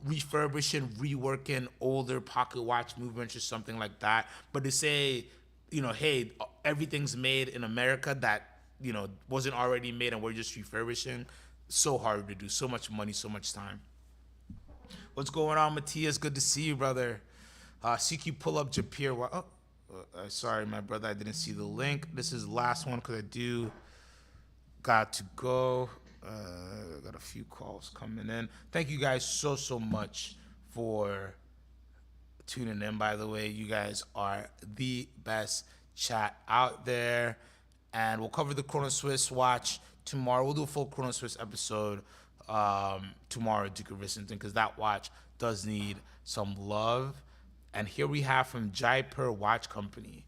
refurbishing, reworking older pocket watch movements or something like that. But to say, hey, everything's made in America that wasn't already made and we're just refurbishing, so hard to do. So much money, so much time. What's going on, Matthias? Good to see you, brother. CQ pull up Japir. Sorry, my brother, I didn't see the link. This is the last one because I do got to go. Got a few calls coming in. Thank you guys so much for tuning in. By the way, you guys are the best chat out there. And we'll cover the Chrono Swiss watch tomorrow. We'll do a full Chrono Swiss episode tomorrow, Duke of Rissington, because that watch does need some love. And here we have from Jaipur Watch Company.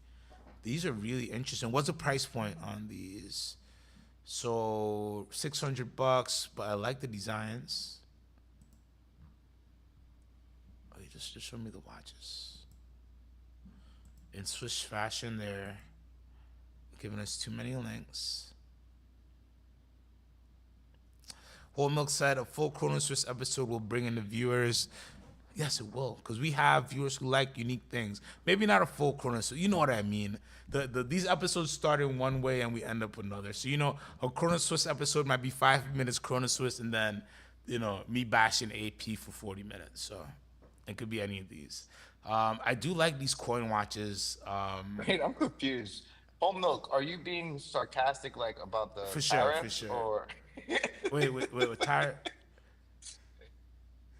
These are really interesting. What's the price point on these? So $600, but I like the designs. Oh, just show me the watches. In Swiss fashion, they're giving us too many links. Whole Milk said a full Chrono Swiss episode will bring in the viewers. Yes, it will, because we have viewers who like unique things. Maybe not a full Chrono Swiss. You know what I mean. These episodes start in one way and we end up another. So, a Chrono Swiss episode might be 5 minutes Chrono Swiss and then, me bashing AP for 40 minutes. So it could be any of these. I do like these coin watches. Wait, I'm confused. Whole Milk, are you being sarcastic, like about the For tariffs, sure. or? Wait, tariff?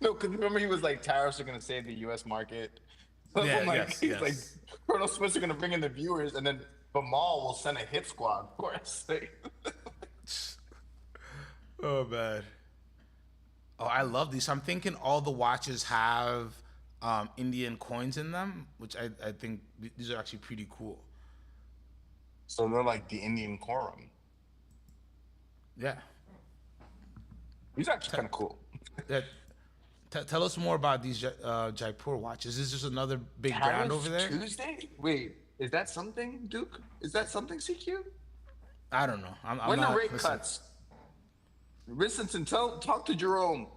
No, because remember he was like, tariffs are gonna save the U.S. market. So Yeah, I'm like, yes, he's yes. like, Chrono Swiss are gonna bring in the viewers, and then Bamal will send a hit squad, of course. Oh, man. Oh, I love these. So I'm thinking all the watches have Indian coins in them, which I think these are actually pretty cool. So they're like the Indian quorum. Yeah. He's actually kind of cool. Yeah. Tell us more about these Jaipur watches. Is this just another big brand over there? Tuesday? Wait, is that something, Duke? Is that something, CQ? I don't know. I'm When not, the rate listen. cuts? Rissington, talk to Jerome.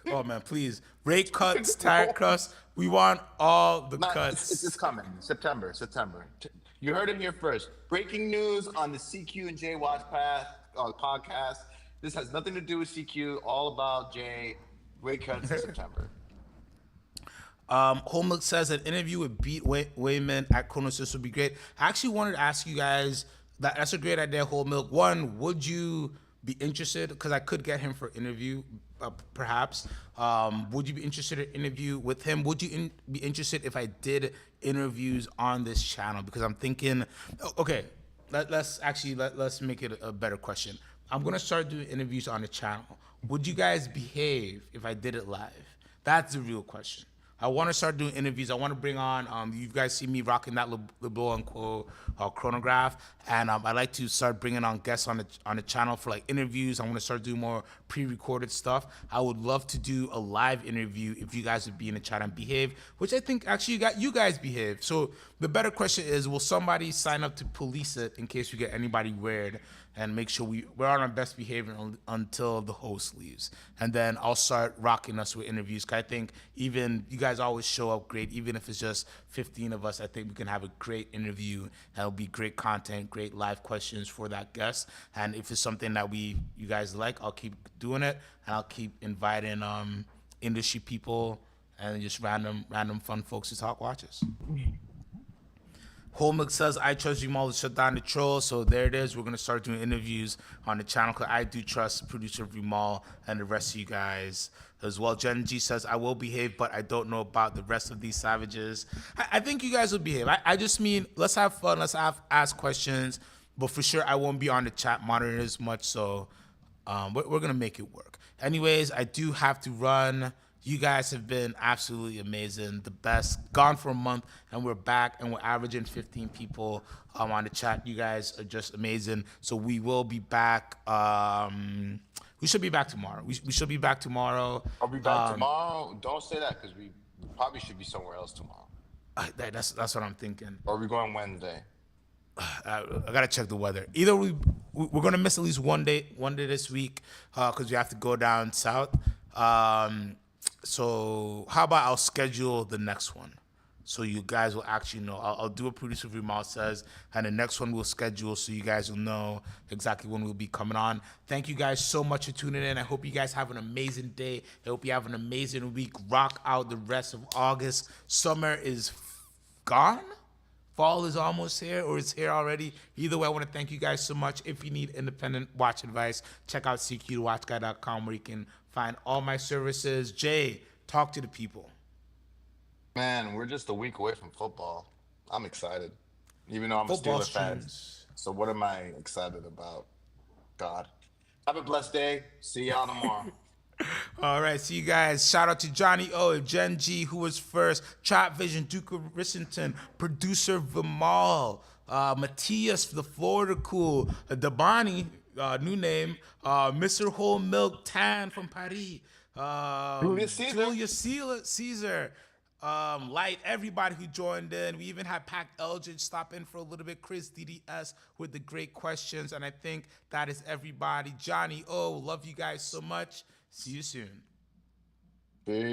Oh, man, please. Rate cuts, tire cuts. We want all the cuts. It's coming. September. You heard him here first. Breaking news on the CQ and J Watch Path podcast. This has nothing to do with CQ. All about J. Rate cuts in September. Whole Milk says an interview with Beat Wayman at Chrono Swiss would be great. I actually wanted to ask you guys, that's a great idea, Whole Milk. One, would you be interested? Because I could get him for interview, perhaps. Would you be interested in an interview with him? Would you be interested if I did interviews on this channel? Because I'm thinking, okay, let's make it a better question. I'm gonna start doing interviews on the channel. Would you guys behave if I did it live? That's the real question. I want to start doing interviews. I want to bring on, you guys see me rocking that LeBeau and Co. Chronograph, and I like to start bringing on guests on the channel for like interviews. I want to start doing more pre-recorded stuff. I would love to do a live interview if you guys would be in the chat and behave, which I think actually you guys behave. So the better question is, will somebody sign up to police it in case we get anybody weird, and make sure we're on our best behavior until the host leaves. And then I'll start rocking us with interviews. 'Cause I think even you guys always show up great, even if it's just 15 of us. I think we can have a great interview. That'll be great content, great live questions for that guest. And if it's something that you guys like, I'll keep doing it, and I'll keep inviting industry people and just random fun folks to talk watches. Holmik says, I trust Jamal to shut down the troll. So there it is. We're going to start doing interviews on the channel because I do trust producer Jamal and the rest of you guys as well. Jen G says, I will behave, but I don't know about the rest of these savages. I think you guys will behave. I just mean, let's have fun. Let's ask questions. But for sure, I won't be on the chat monitoring as much. So we're going to make it work. Anyways, I do have to run. You guys have been absolutely amazing, the best. Gone for a month, and we're back, and we're averaging 15 people on the chat. You guys are just amazing. So we will be back. We should be back tomorrow. We should be back tomorrow. I'll be back tomorrow. Don't say that because we probably should be somewhere else tomorrow. That's what I'm thinking. Or are we going Wednesday? I gotta check the weather. Either we're gonna miss at least one day this week because we have to go down south. So how about I'll schedule the next one, so you guys will actually know. I'll do a producer Jamal says, and the next one we'll schedule so you guys will know exactly when we'll be coming on. Thank you guys so much for tuning in. I hope you guys have an amazing day. I hope you have an amazing week. Rock out the rest of August. Summer is gone. Fall is almost here, or it's here already. Either way, I want to thank you guys so much. If you need independent watch advice, check out cqthewatchguy.com where you can find all my services. Jay, talk to the people. Man, we're just a week away from football. I'm excited, even though I'm Football a Steelers fan. streams. So what am I excited about? God. Have a blessed day. See y'all tomorrow. All right, see you guys. Shout out to Johnny O, Jen G, who was first, Trap Vision, Duke of Rissington, producer Vimal, Matthias, the Florida Cool, Dabani, new name, Mr. Whole Milk Tan from Paris, Julius Caesar, Light, everybody who joined in. We even had Pac Eldridge stop in for a little bit, Chris DDS with the great questions, and I think that is everybody. Johnny O, love you guys so much. See you soon. Peace.